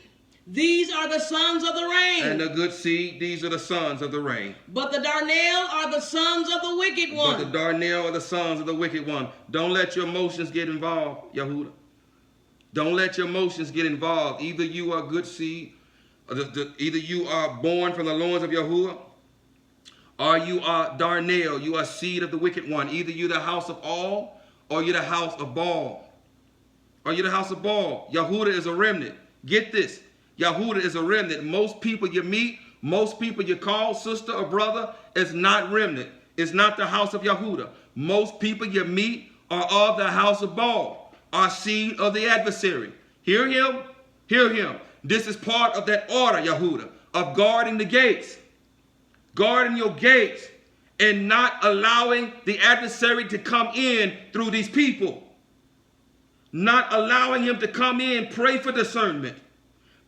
these are the sons of the rain. And the good seed, these are the sons of the rain. But the darnel are the sons of the wicked one. But the darnel are the sons of the wicked one. Don't let your emotions get involved, Yahudah. Don't let your emotions get involved. Either you are good seed, or either you are born from the loins of Yahuwah, or you are darnel, you are seed of the wicked one. Either you're the house of all, or you're the house of Baal. Or you're the house of Baal. Yahudah is a remnant. Get this. Yahudah is a remnant. Most people you meet, most people you call sister or brother is not remnant. It's not the house of Yahudah. Most people you meet are of the house of Baal, are seed of the adversary. Hear him? Hear him. This is part of that order, Yahudah, of guarding the gates. Guarding your gates and not allowing the adversary to come in through these people. Not allowing him to come in. Pray for discernment.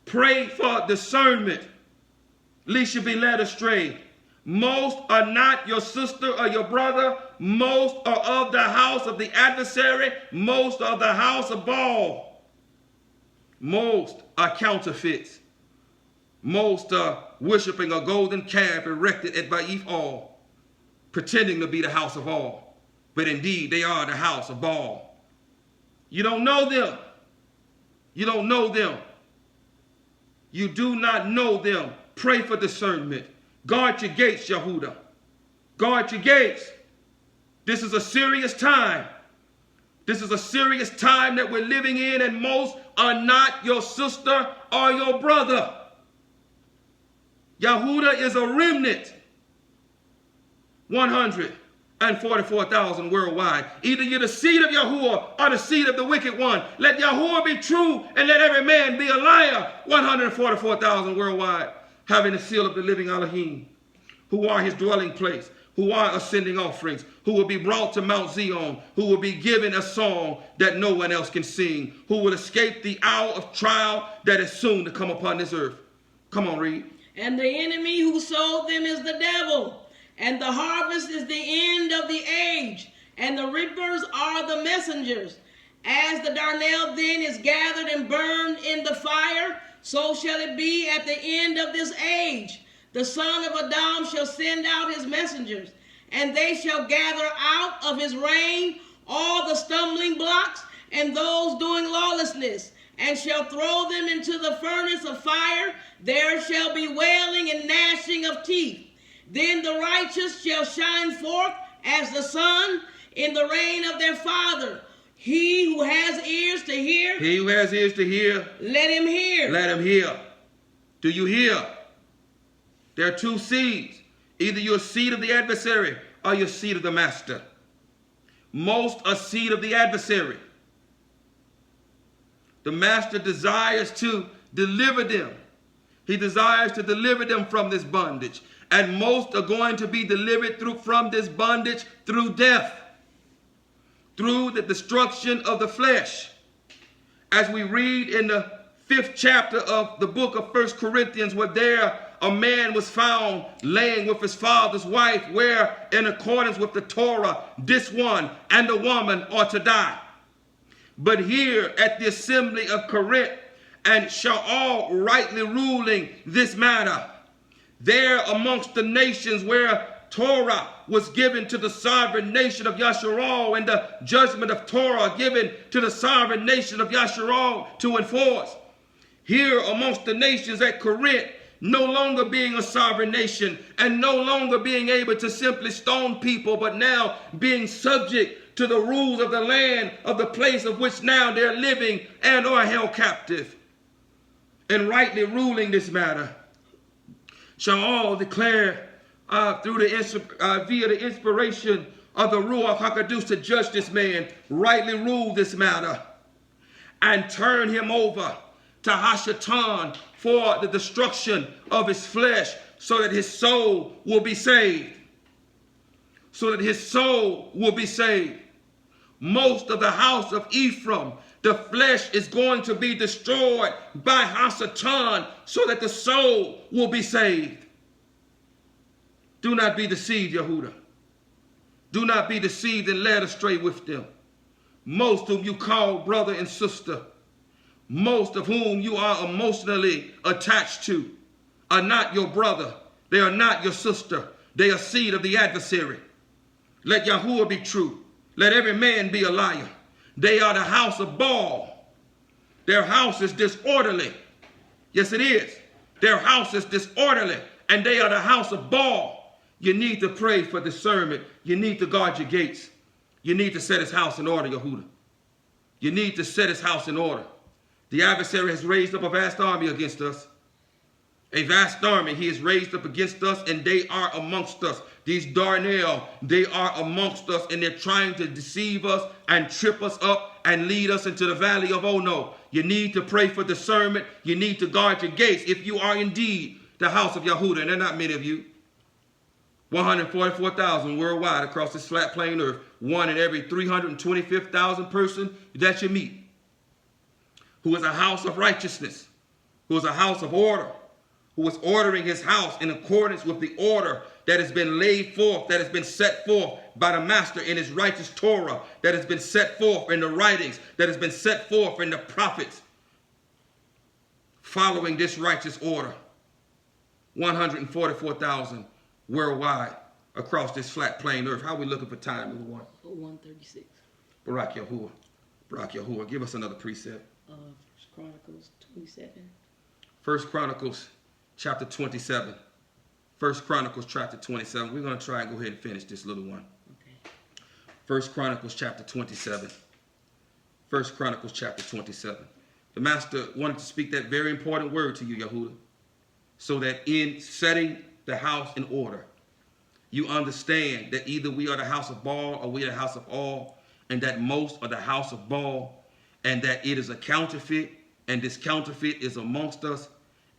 Pray for discernment, lest you be led astray. Most are not your sister or your brother. Most are of the house of the adversary. Most are of the house of Baal. Most are counterfeits. Most are worshiping a golden calf erected at YAHUAH'S, pretending to be the house of all. But indeed, they are the house of Baal. You don't know them. You don't know them. You do not know them. Pray for discernment. Guard your gates, Yahudah. Guard your gates. This is a serious time. This is a serious time that we're living in, and most are not your sister or your brother. Yahudah is a remnant. 144,000 worldwide. Either you're the seed of Yahuwah or the seed of the wicked one. Let Yahuwah be true and let every man be a liar. 144,000 worldwide, having the seal of the living Elohim, who are his dwelling place, who are ascending offerings, who will be brought to Mount Zion, who will be given a song that no one else can sing, who will escape the hour of trial that is soon to come upon this earth. Come on, read. And the enemy who sold them is the devil. And the harvest is the end of the age, and the reapers are the messengers. As the darnel then is gathered and burned in the fire, so shall it be at the end of this age. The son of Adam shall send out his messengers, and they shall gather out of his reign all the stumbling blocks and those doing lawlessness, and shall throw them into the furnace of fire. There shall be wailing and gnashing of teeth. Then the righteous shall shine forth as the sun in the reign of their Father. He who has ears to hear, he who has ears to hear, let him hear. Let him hear. Do you hear? There are two seeds. Either you're a seed of the adversary or you're a seed of the master. Most are seed of the adversary. The master desires to deliver them. He desires to deliver them from this bondage. And most are going to be delivered from this bondage through death, through the destruction of the flesh. As we read in the 5th chapter of the book of 1 Corinthians, where there a man was found laying with his father's wife, where in accordance with the Torah, this one and the woman ought to die. But here at the assembly of Corinth, and shall all rightly ruling this matter, there amongst the nations where Torah was given to the sovereign nation of Yasharal, and the judgment of Torah given to the sovereign nation of Yasharal to enforce. Here amongst the nations at Corinth, no longer being a sovereign nation and no longer being able to simply stone people, but now being subject to the rules of the land of the place of which now they're living and are held captive. and rightly ruling this matter, shall all declare via the inspiration of the Ruach HaKodesh to judge this man, rightly rule this matter, and turn him over to Hashatan for the destruction of his flesh, so that his soul will be saved. So that his soul will be saved. Most of the house of Ephraim, the flesh is going to be destroyed by Hashatan, so that the soul will be saved. Do not be deceived, Yehuda. Do not be deceived and led astray with them. Most whom you call brother and sister, most of whom you are emotionally attached to, are not your brother. They are not your sister. They are seed of the adversary. Let Yahuwah be true. Let every man be a liar. They are the house of Baal. Their house is disorderly. Yes, it is. Their house is disorderly, and they are the house of Baal. You need to pray for discernment. You need to guard your gates. You need to set his house in order, Yehuda. You need to set his house in order. The adversary has raised up a vast army against us. A vast army he has raised up against us, and they are amongst us. These Darnell, they are amongst us, and they're trying to deceive us and trip us up and lead us into the valley of Ono. You need to pray for discernment. You need to guard your gates if you are indeed the house of Yahudah, and there are not many of you. 144,000 worldwide across this flat plain earth. One in every 325,000 person that you meet, who is a house of righteousness, who is a house of order, who is ordering his house in accordance with the order that has been laid forth, that has been set forth by the master in his righteous Torah, that has been set forth in the writings, that has been set forth in the prophets. Following this righteous order, 144,000 worldwide across this flat plain earth. How are we looking for time, number one? 136. Barak Yahuwah. Barak Yahuwah. Give us another precept. 1 Chronicles 27. 1 Chronicles chapter 27. 1 Chronicles chapter 27. We're going to try and go ahead and finish this little one. Okay. 1 Chronicles chapter 27. 1 Chronicles chapter 27. The master wanted to speak that very important word to you, Yahudah, so that in setting the house in order, you understand that either we are the house of Baal or we are the house of all, and that most are the house of Baal, and that it is a counterfeit, and this counterfeit is amongst us.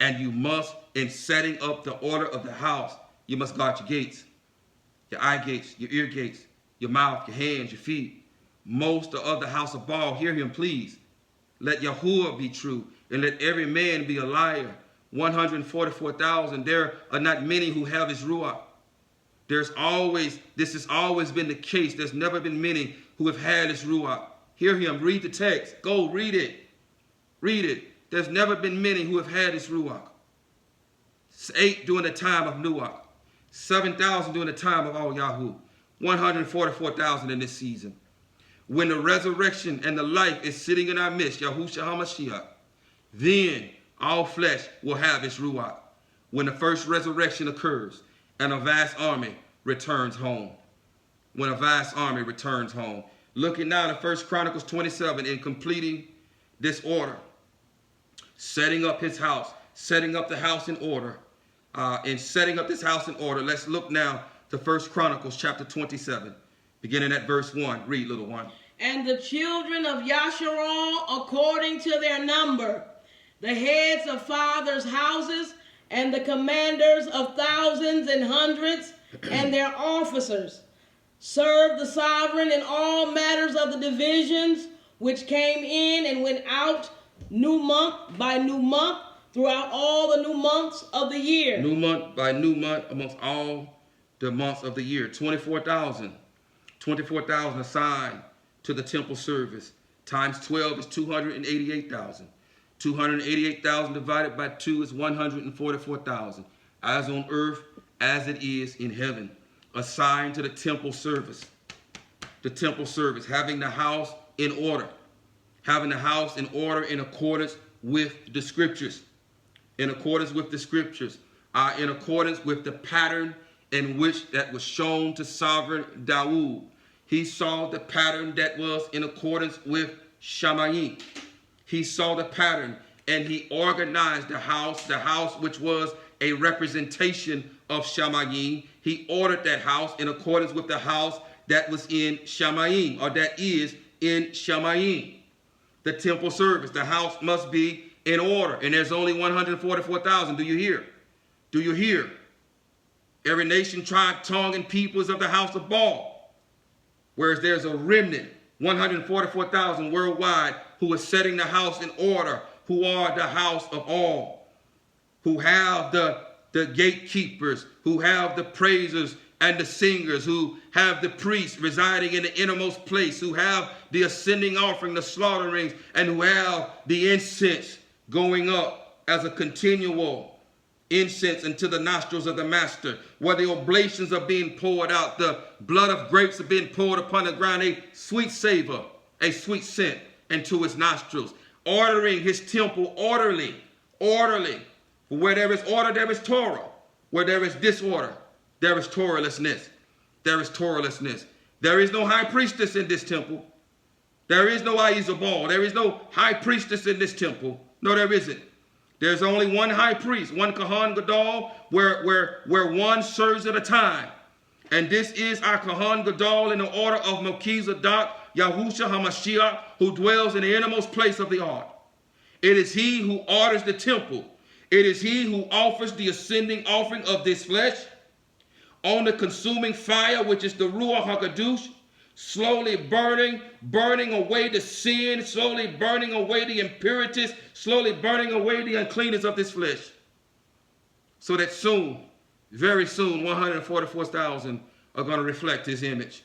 And you must, in setting up the order of the house, you must guard your gates, your eye gates, your ear gates, your mouth, your hands, your feet. Most are of the house of Baal. Hear him, please. Let Yahuwah be true, and let every man be a liar. 144,000. There are not many who have his Ruach. This has always been the case. There's never been many who have had his Ruach. Hear him. Read the text. Go read it. Read it. There's never been many who have had his Ruach. 8 during the time of Nuach. 7,000 during the time of Al-Yahu. 144,000 in this season. When the resurrection and the life is sitting in our midst, Yahushua HaMashiach, then all flesh will have its Ruach. When the first resurrection occurs and a vast army returns home. When a vast army returns home. Looking now at 1 Chronicles 27 and completing this order. Setting up his house. Setting up the house in order. In setting up this house in order, let's look now to 1 Chronicles chapter 27. Beginning at verse 1. Read, little one. And the children of Yasharal according to their number, the heads of fathers' houses, and the commanders of thousands and hundreds, and their officers, served the sovereign in all matters of the divisions which came in and went out new month by new month throughout all the new months of the year. New month by new month amongst all the months of the year. 24,000. 24,000 assigned to the temple service. Times 12 is 288,000. 288,000 divided by 2 is 144,000. As on earth as it is in heaven. Assigned to the temple service. The temple service. Having the house in order. Having the house in order in accordance with the scriptures. In accordance with the scriptures. In accordance with the pattern in which that was shown to sovereign Dawood. He saw the pattern that was in accordance with Shammai. He saw the pattern and he organized the house which was a representation of Shamayim. He ordered that house in accordance with the house that was in Shamayim, or that is in Shamayim. The temple service, the house must be in order, and there's only 144,000. Do you hear? Do you hear? Every nation, tribe, tongue, and people is of the house of Baal, whereas there's a remnant, 144,000 worldwide, who is setting the house in order, who are the house of all, who have the gatekeepers, who have the praisers and the singers, who have the priests residing in the innermost place, who have the ascending offering, the slaughterings, and who have the incense going up as a continual incense into the nostrils of the master, where the oblations are being poured out, the blood of grapes are being poured upon the ground, a sweet savor, a sweet scent into his nostrils, ordering his temple orderly. For where there is order, there is Torah. Where there is disorder, there is Torahlessness. There is Torahlessness. There is no high priestess in this temple. There is no Baal. There is no high priestess in this temple. No, there isn't. There's only one high priest, one Kahan Gadol, where one serves at a time. And this is our Kahan Gadol in the order of Melchizedek, Yahushua HaMashiach, who dwells in the innermost place of the ark. It is he who orders the temple. It is he who offers the ascending offering of this flesh on the consuming fire, which is the Ruach HaKadosh, slowly burning away the sin, slowly burning away the impurities, slowly burning away the uncleanness of this flesh. So that soon, very soon, 144,000 are going to reflect his image,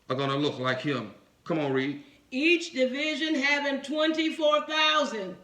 are going to look like him. Come on, read. Each division having 24,000.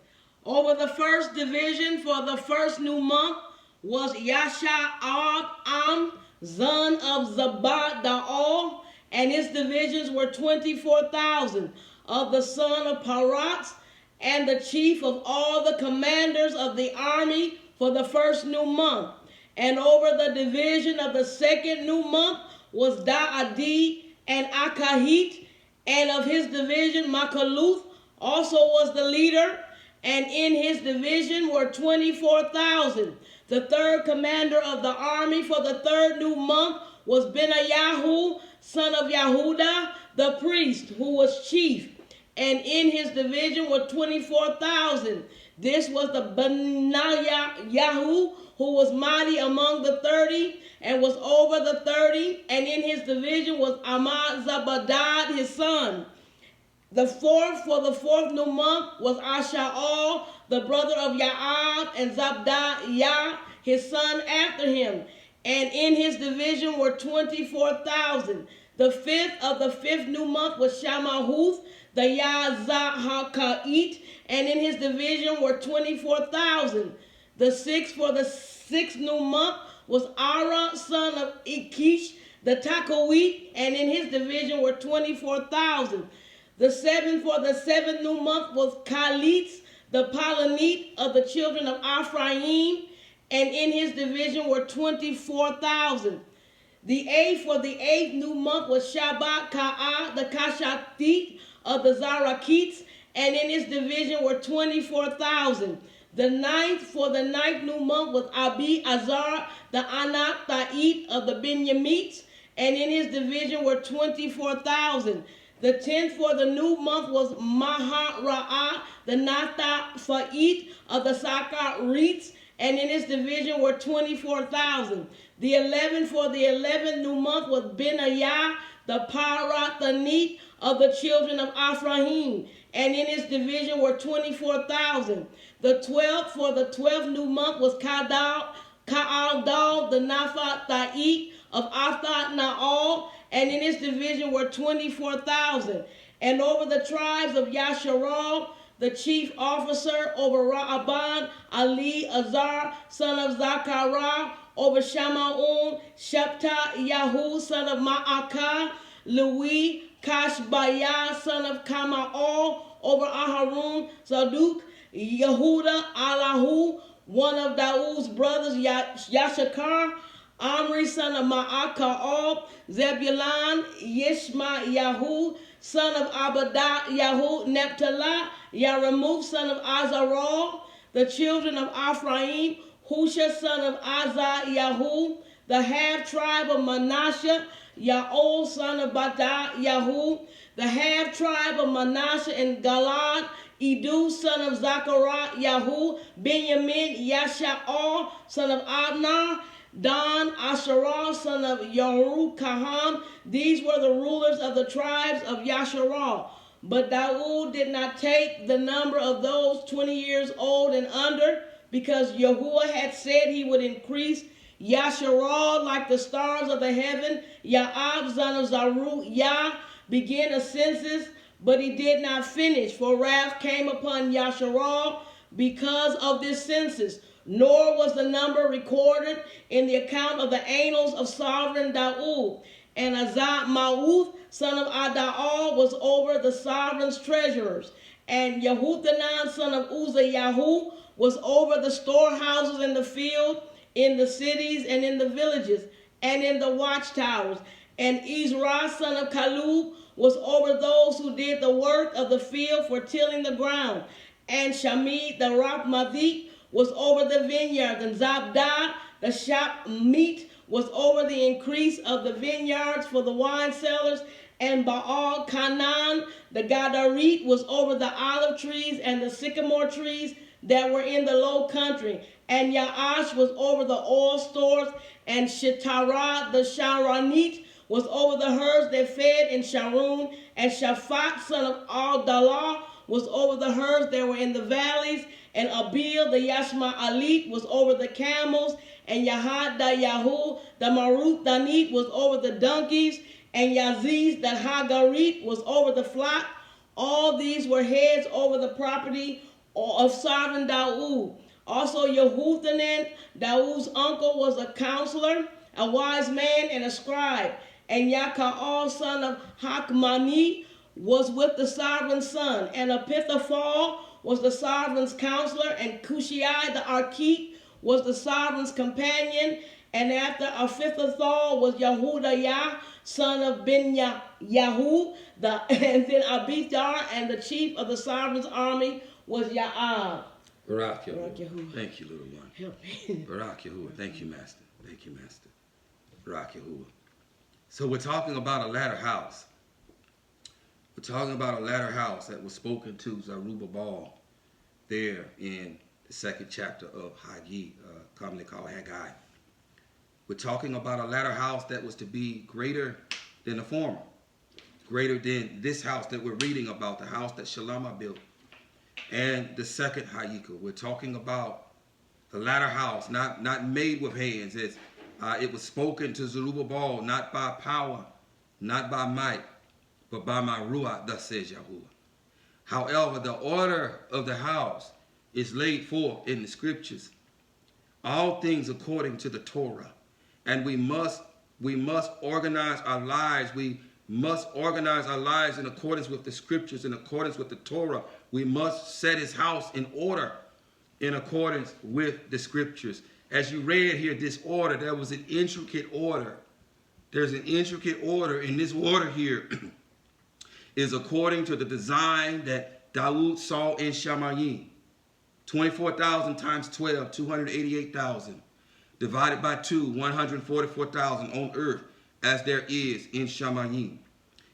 Over the first division for the first new month was YAHUAH'S, son of Zabbaal, and his divisions were 24,000 of the son of Paratz, and the chief of all the commanders of the army for the first new month. And over the division of the second new month was Da'adi and Akahit, and of his division Makaluth also was the leader, and in his division were 24,000. The third commander of the army for the third new month was Benayahu, son of Yahudah, the priest, who was chief, and in his division were 24,000. This was the Benayahu, who was mighty among the 30, and was over the 30, and in his division was Amazabadad, his son. The fourth for the fourth new month was Asha'al, the brother of Ya'ab, and Zabdiah, his son, after him. And in his division were 24,000. The fifth of the fifth new month was Shamahuth, the Yazahakait, and in his division were 24,000. The sixth for the sixth new month was Ara, son of Ikish, the Takawit, and in his division were 24,000. The seventh for the seventh new month was Kalitz, the Palanite of the children of Ephraim, and in his division were 24,000. The eighth for the eighth new month was Shabbat Ka'ah, the Kashatit of the Zarakites, and in his division were 24,000. The ninth for the ninth new month was Abi Azar, the Anathite of the Binyamites, and in his division were 24,000. The 10th for the new month was Mahara'ah, the Nathaphaite of the Sakarites, and in his division were 24,000. The 11th for the 11th new month was Benaiah, the Parathanite of the children of Ephraim, and in his division were 24,000. The 12th for the 12th new month was Ka'aldal, the Naphathaite of Athat Naal, and in his division were 24,000. And over the tribes of Yasharal, the chief officer over Ra'aban, Ali Azar, son of Zachariah, over Shamaun, Shepta, Yahu, son of Ma'akah, Lewi, Kashbaya, son of Kama'al, over Aharun, Zaduk, Yehuda, Alahu, one of Daud's brothers, Yashakar, Amri, son of Ma'aka'al, Zebulun, Yishma-Yahu, son of Abadah, Yahu, Neptalah, Yaramuth, son of Azaral, The children of Ephraim, Husha son of Yahu. The half-tribe of Manasseh, Yaol son of Yahu. The half-tribe of Manasseh and Galad, Edu son of Zachariah Yahu. Benjamin, Yasha'al son of Abner. Dan, Asherah son of Yeru-Kaham. These were the rulers of the tribes of Yasharah. But Daud did not take the number of those 20 years old and under, because Yahuwah had said he would increase Yasharah like the stars of the heaven. Yaab son of Zeruiah began a census, but he did not finish, for wrath came upon Yasharah because of this census. Nor was the number recorded in the account of the annals of sovereign Daud. And Ma'uth, son of Adaal, was over the sovereign's treasurers. And Yehuthanan, son of Uzziyahu, was over the storehouses in the field, in the cities, and in the villages, and in the watchtowers. And Ezra, son of Calub, was over those who did the work of the field for tilling the ground. And Shamid, the Rapmathite, was over the vineyards, and Zabdah, the shopmeet, was over the increase of the vineyards for the wine cellars, and Baal Canaan, the Gadarit, was over the olive trees and the sycamore trees that were in the low country, and Yaash was over the oil stores, and Shitara, the Sharonite, was over the herds that fed in Sharon, and Shaphat, son of Al-Dalah, was over the herds that were in the valleys, and Abil, the Yashma'alit, was over the camels, and Yahad Yahu, the Maruth Danit, was over the donkeys, and Yaziz, the Hagarit, was over the flock. All these were heads over the property of sovereign Daud. Also Yehuthanan, Daud's uncle, was a counselor, a wise man, and a scribe. And Yaka'al, son of Hakmani, was with the sovereign's son. And Ahithophel was the sovereign's counselor, and Cushai the Archite was the sovereign's companion. And after Ahithophel was Yehudah, son of Ben-Yahu, and then Abithar, and the chief of the sovereign's army was Yaab. Barak Yahuwah. Thank you, little one. Help me. Barak Yahuwah. Thank you, Master. Thank you, Master. Barak Yahuwah. So we're talking about a latter house. We're talking about a latter house that was spoken to Zerubbabel there in the 2nd chapter of Haggai, commonly called Haggai. We're talking about a latter house that was to be greater than the former, greater than this house that we're reading about, the house that Shalomah built. And the second Hayikah, we're talking about the latter house, not made with hands. It was spoken to Zerubbabel, not by power, not by might, but by my Ruach, thus says Yahuwah. However, the order of the house is laid forth in the scriptures. All things according to the Torah. And we must organize our lives. We must organize our lives in accordance with the scriptures, in accordance with the Torah. We must set his house in order in accordance with the scriptures. As you read here, this order, there was an intricate order. There's an intricate order, and this order here is according to the design that Daud saw in Shamayim. 24,000 times 12, 288,000. Divided by 2, 144,000 on earth, as there is in Shamayim.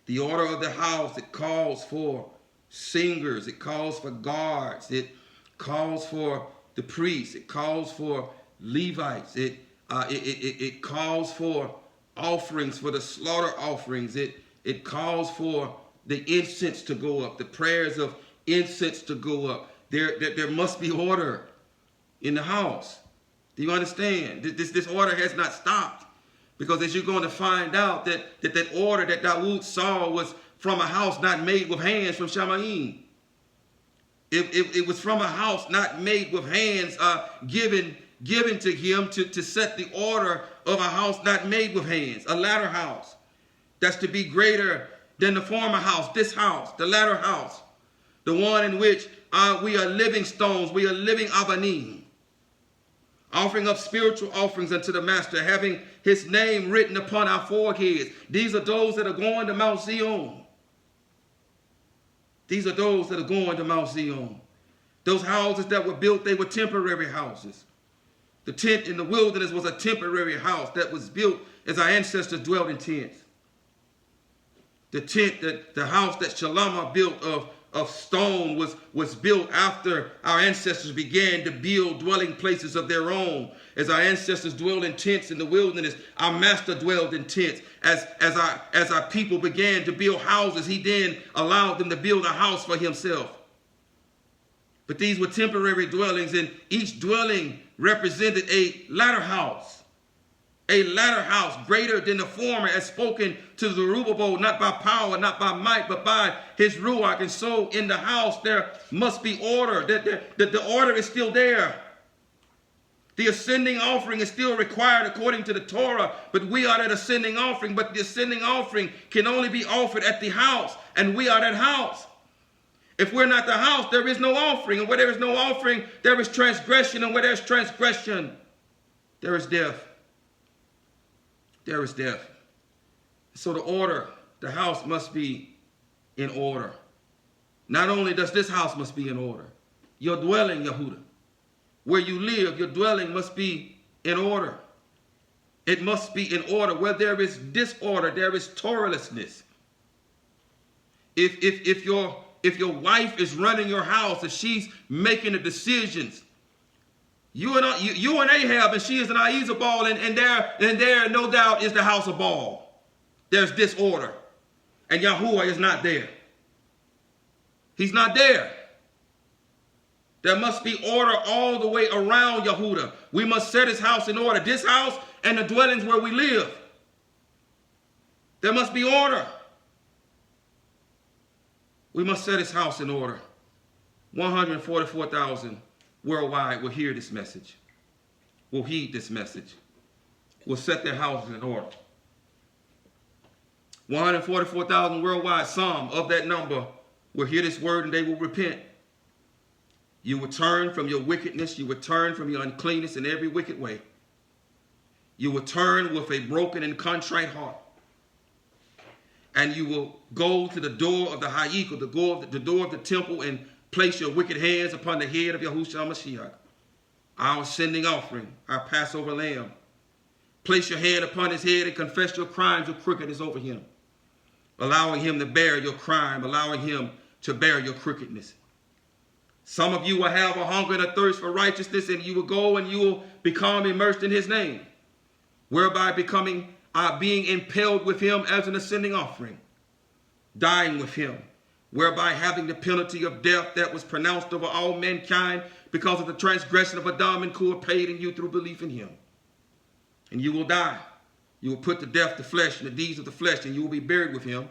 The order of the house, it calls for singers, it calls for guards, it calls for the priests, it calls for Levites, it calls for offerings, for the slaughter offerings, it calls for the incense to go up, the prayers of incense to go up. There must be order in the house. Do you understand? This order has not stopped. Because as you're going to find out that order that Daud saw was from a house not made with hands from Shamayim. It was from a house not made with hands given to him to set the order of a house not made with hands. A latter house that's to be greater than the former house. This house, the latter house. The one in which we are living stones. We are living avanim. Offering up spiritual offerings unto the Master, having his name written upon our foreheads. These are those that are going to Mount Zion. These are those that are going to Mount Zion. Those houses that were built, they were temporary houses. The tent in the wilderness was a temporary house that was built as our ancestors dwelt in tents. The house that Shalomah built of stone was built after our ancestors began to build dwelling places of their own. As our ancestors dwelled in tents in the wilderness, our master dwelled in tents. As our people began to build houses, he then allowed them to build a house for himself. But these were temporary dwellings, and each dwelling represented a latter house. A latter house greater than the former, as spoken to Zerubbabel, not by power, not by might, but by his Ruach. And so in the house there must be order. That the order is still there. The ascending offering is still required according to the Torah, but we are that ascending offering. But the ascending offering can only be offered at the house, and we are that house. If we're not the house, there is no offering. And where there is no offering, there is transgression. And where there's transgression, there is death. There is death. So the house must be in order. Not only does this house must be in order, your dwelling, Yehudah, where you live, your dwelling must be in order. It must be in order. Where there is disorder, there is Torahlessness. If your wife is running your house, if she's making the decisions, you and Ahab, and she is an Baal, and there no doubt is the house of Baal. There's disorder, and Yahuwah is not there. He's not there. There must be order all the way around Yehudah. We must set his house in order. This house and the dwellings where we live. There must be order. We must set his house in order. 144,000 worldwide will hear this message, will heed this message, will set their houses in order. 144,000 worldwide, some of that number will hear this word and they will repent. You will turn from your wickedness. You will turn from your uncleanness in every wicked way. You will turn with a broken and contrite heart. And you will go to the door of the Hayikah, the door of the temple, and place your wicked hands upon the head of Yahushua Mashiach, our sending offering, our Passover lamb. Place your hand upon his head and confess your crimes, your crookedness over him, allowing him to bear your crime, allowing him to bear your crookedness. Some of you will have a hunger and a thirst for righteousness, and you will go and you will become immersed in his name, whereby being impaled with him as an ascending offering, dying with him, whereby having the penalty of death that was pronounced over all mankind because of the transgression of Adam and Korah paid in you through belief in him. And you will die. You will put to death the flesh and the deeds of the flesh, and you will be buried with him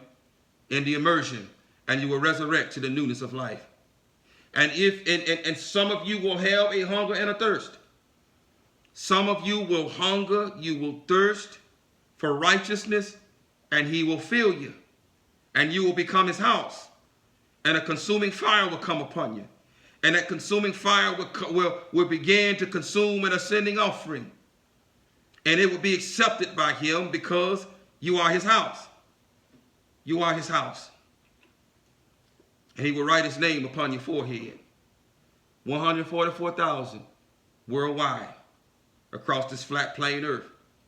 in the immersion, and you will resurrect to the newness of life. And some of you will have a hunger and a thirst. Some of you will hunger, you will thirst for righteousness, and he will fill you, and you will become his house. And a consuming fire will come upon you. And that consuming fire will begin to consume an ascending offering. And it will be accepted by him because you are his house. You are his house. And he will write his name upon your forehead. 144,000 worldwide across this flat plain earth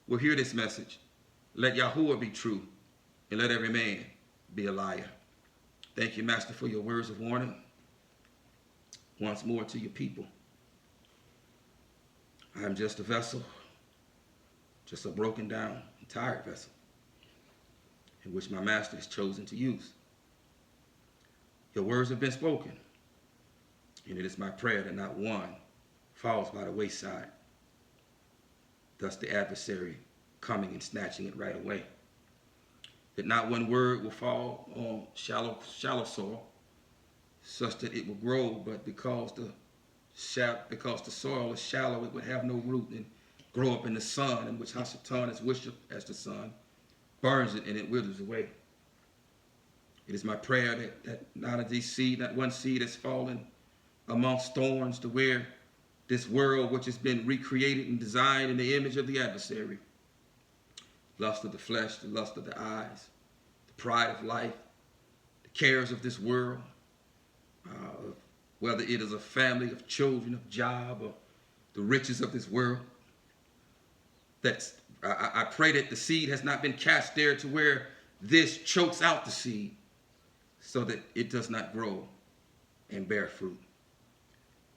will hear this message. Let Yahuwah be true, and let every man be a liar. Thank you, Master, for your words of warning. Once more to your people. I am just a vessel, just a broken down and tired vessel, in which my Master has chosen to use. Your words have been spoken, and it is my prayer that not one falls by the wayside, thus the adversary coming and snatching it right away. That not one word will fall on shallow soil, such that it will grow, but because the soil is shallow, it would have no root and grow up in the sun, in which Hasatan is worshipped as the sun, burns it and it withers away. It is my prayer that not one seed has fallen amongst thorns, to where this world, which has been recreated and designed in the image of the adversary, lust of the flesh, the lust of the eyes, the pride of life, the cares of this world, whether it is a family of children, of job, or the riches of this world. I pray that the seed has not been cast there to where this chokes out the seed so that it does not grow and bear fruit.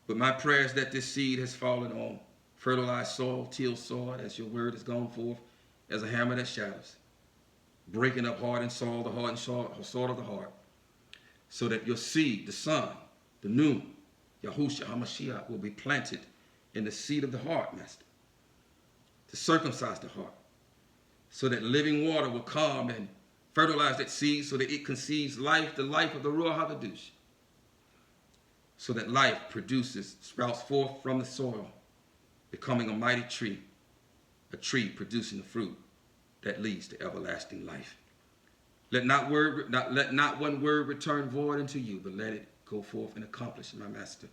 But my prayer is that this seed has fallen on fertilized soil, tilled soil, as your word has gone forth as a hammer that shatters, breaking up hardened soil, the hardened soil of the heart, so that your seed, the son, the new Yahushua HaMashiach, will be planted in the seed of the heart, Master, to circumcise the heart, so that living water will come and fertilize that seed so that it conceives life, the life of the Ruach HaKodesh, so that life produces, sprouts forth from the soil, becoming a mighty tree, a tree producing the fruit that leads to everlasting life. Let not one word return void unto you, but let it go forth and accomplish, my Master,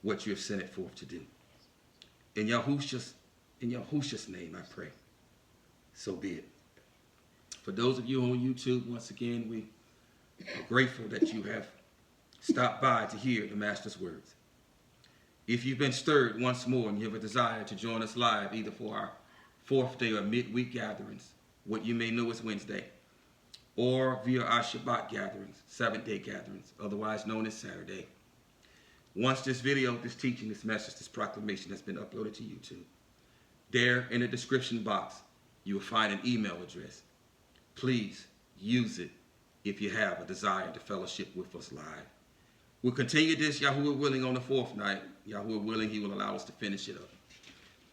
what you have sent it forth to do. In Yahushua's name I pray. So be it. For those of you on YouTube, once again, we are grateful that you have stopped by to hear the Master's words. If you've been stirred once more and you have a desire to join us live, either for our 4th day or midweek gatherings, what you may know as Wednesday, or via our Shabbat gatherings, 7th-day gatherings, otherwise known as Saturday. Once this video, this teaching, this message, this proclamation has been uploaded to YouTube, there in the description box, you will find an email address. Please use it if you have a desire to fellowship with us live. We'll continue this, Yahuwah willing, on the 4th night. Yahuwah willing, he will allow us to finish it up.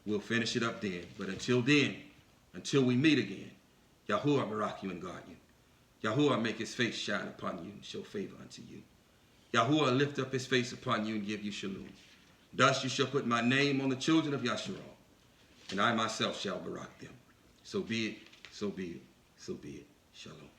We'll finish it up then. But until then, until we meet again, Yahuwah barak you and guard you. Yahuwah make his face shine upon you and show favor unto you. Yahuwah lift up his face upon you and give you shalom. Thus you shall put my name on the children of Yasharal, and I myself shall barak them. So be it, so be it, so be it. Shalom.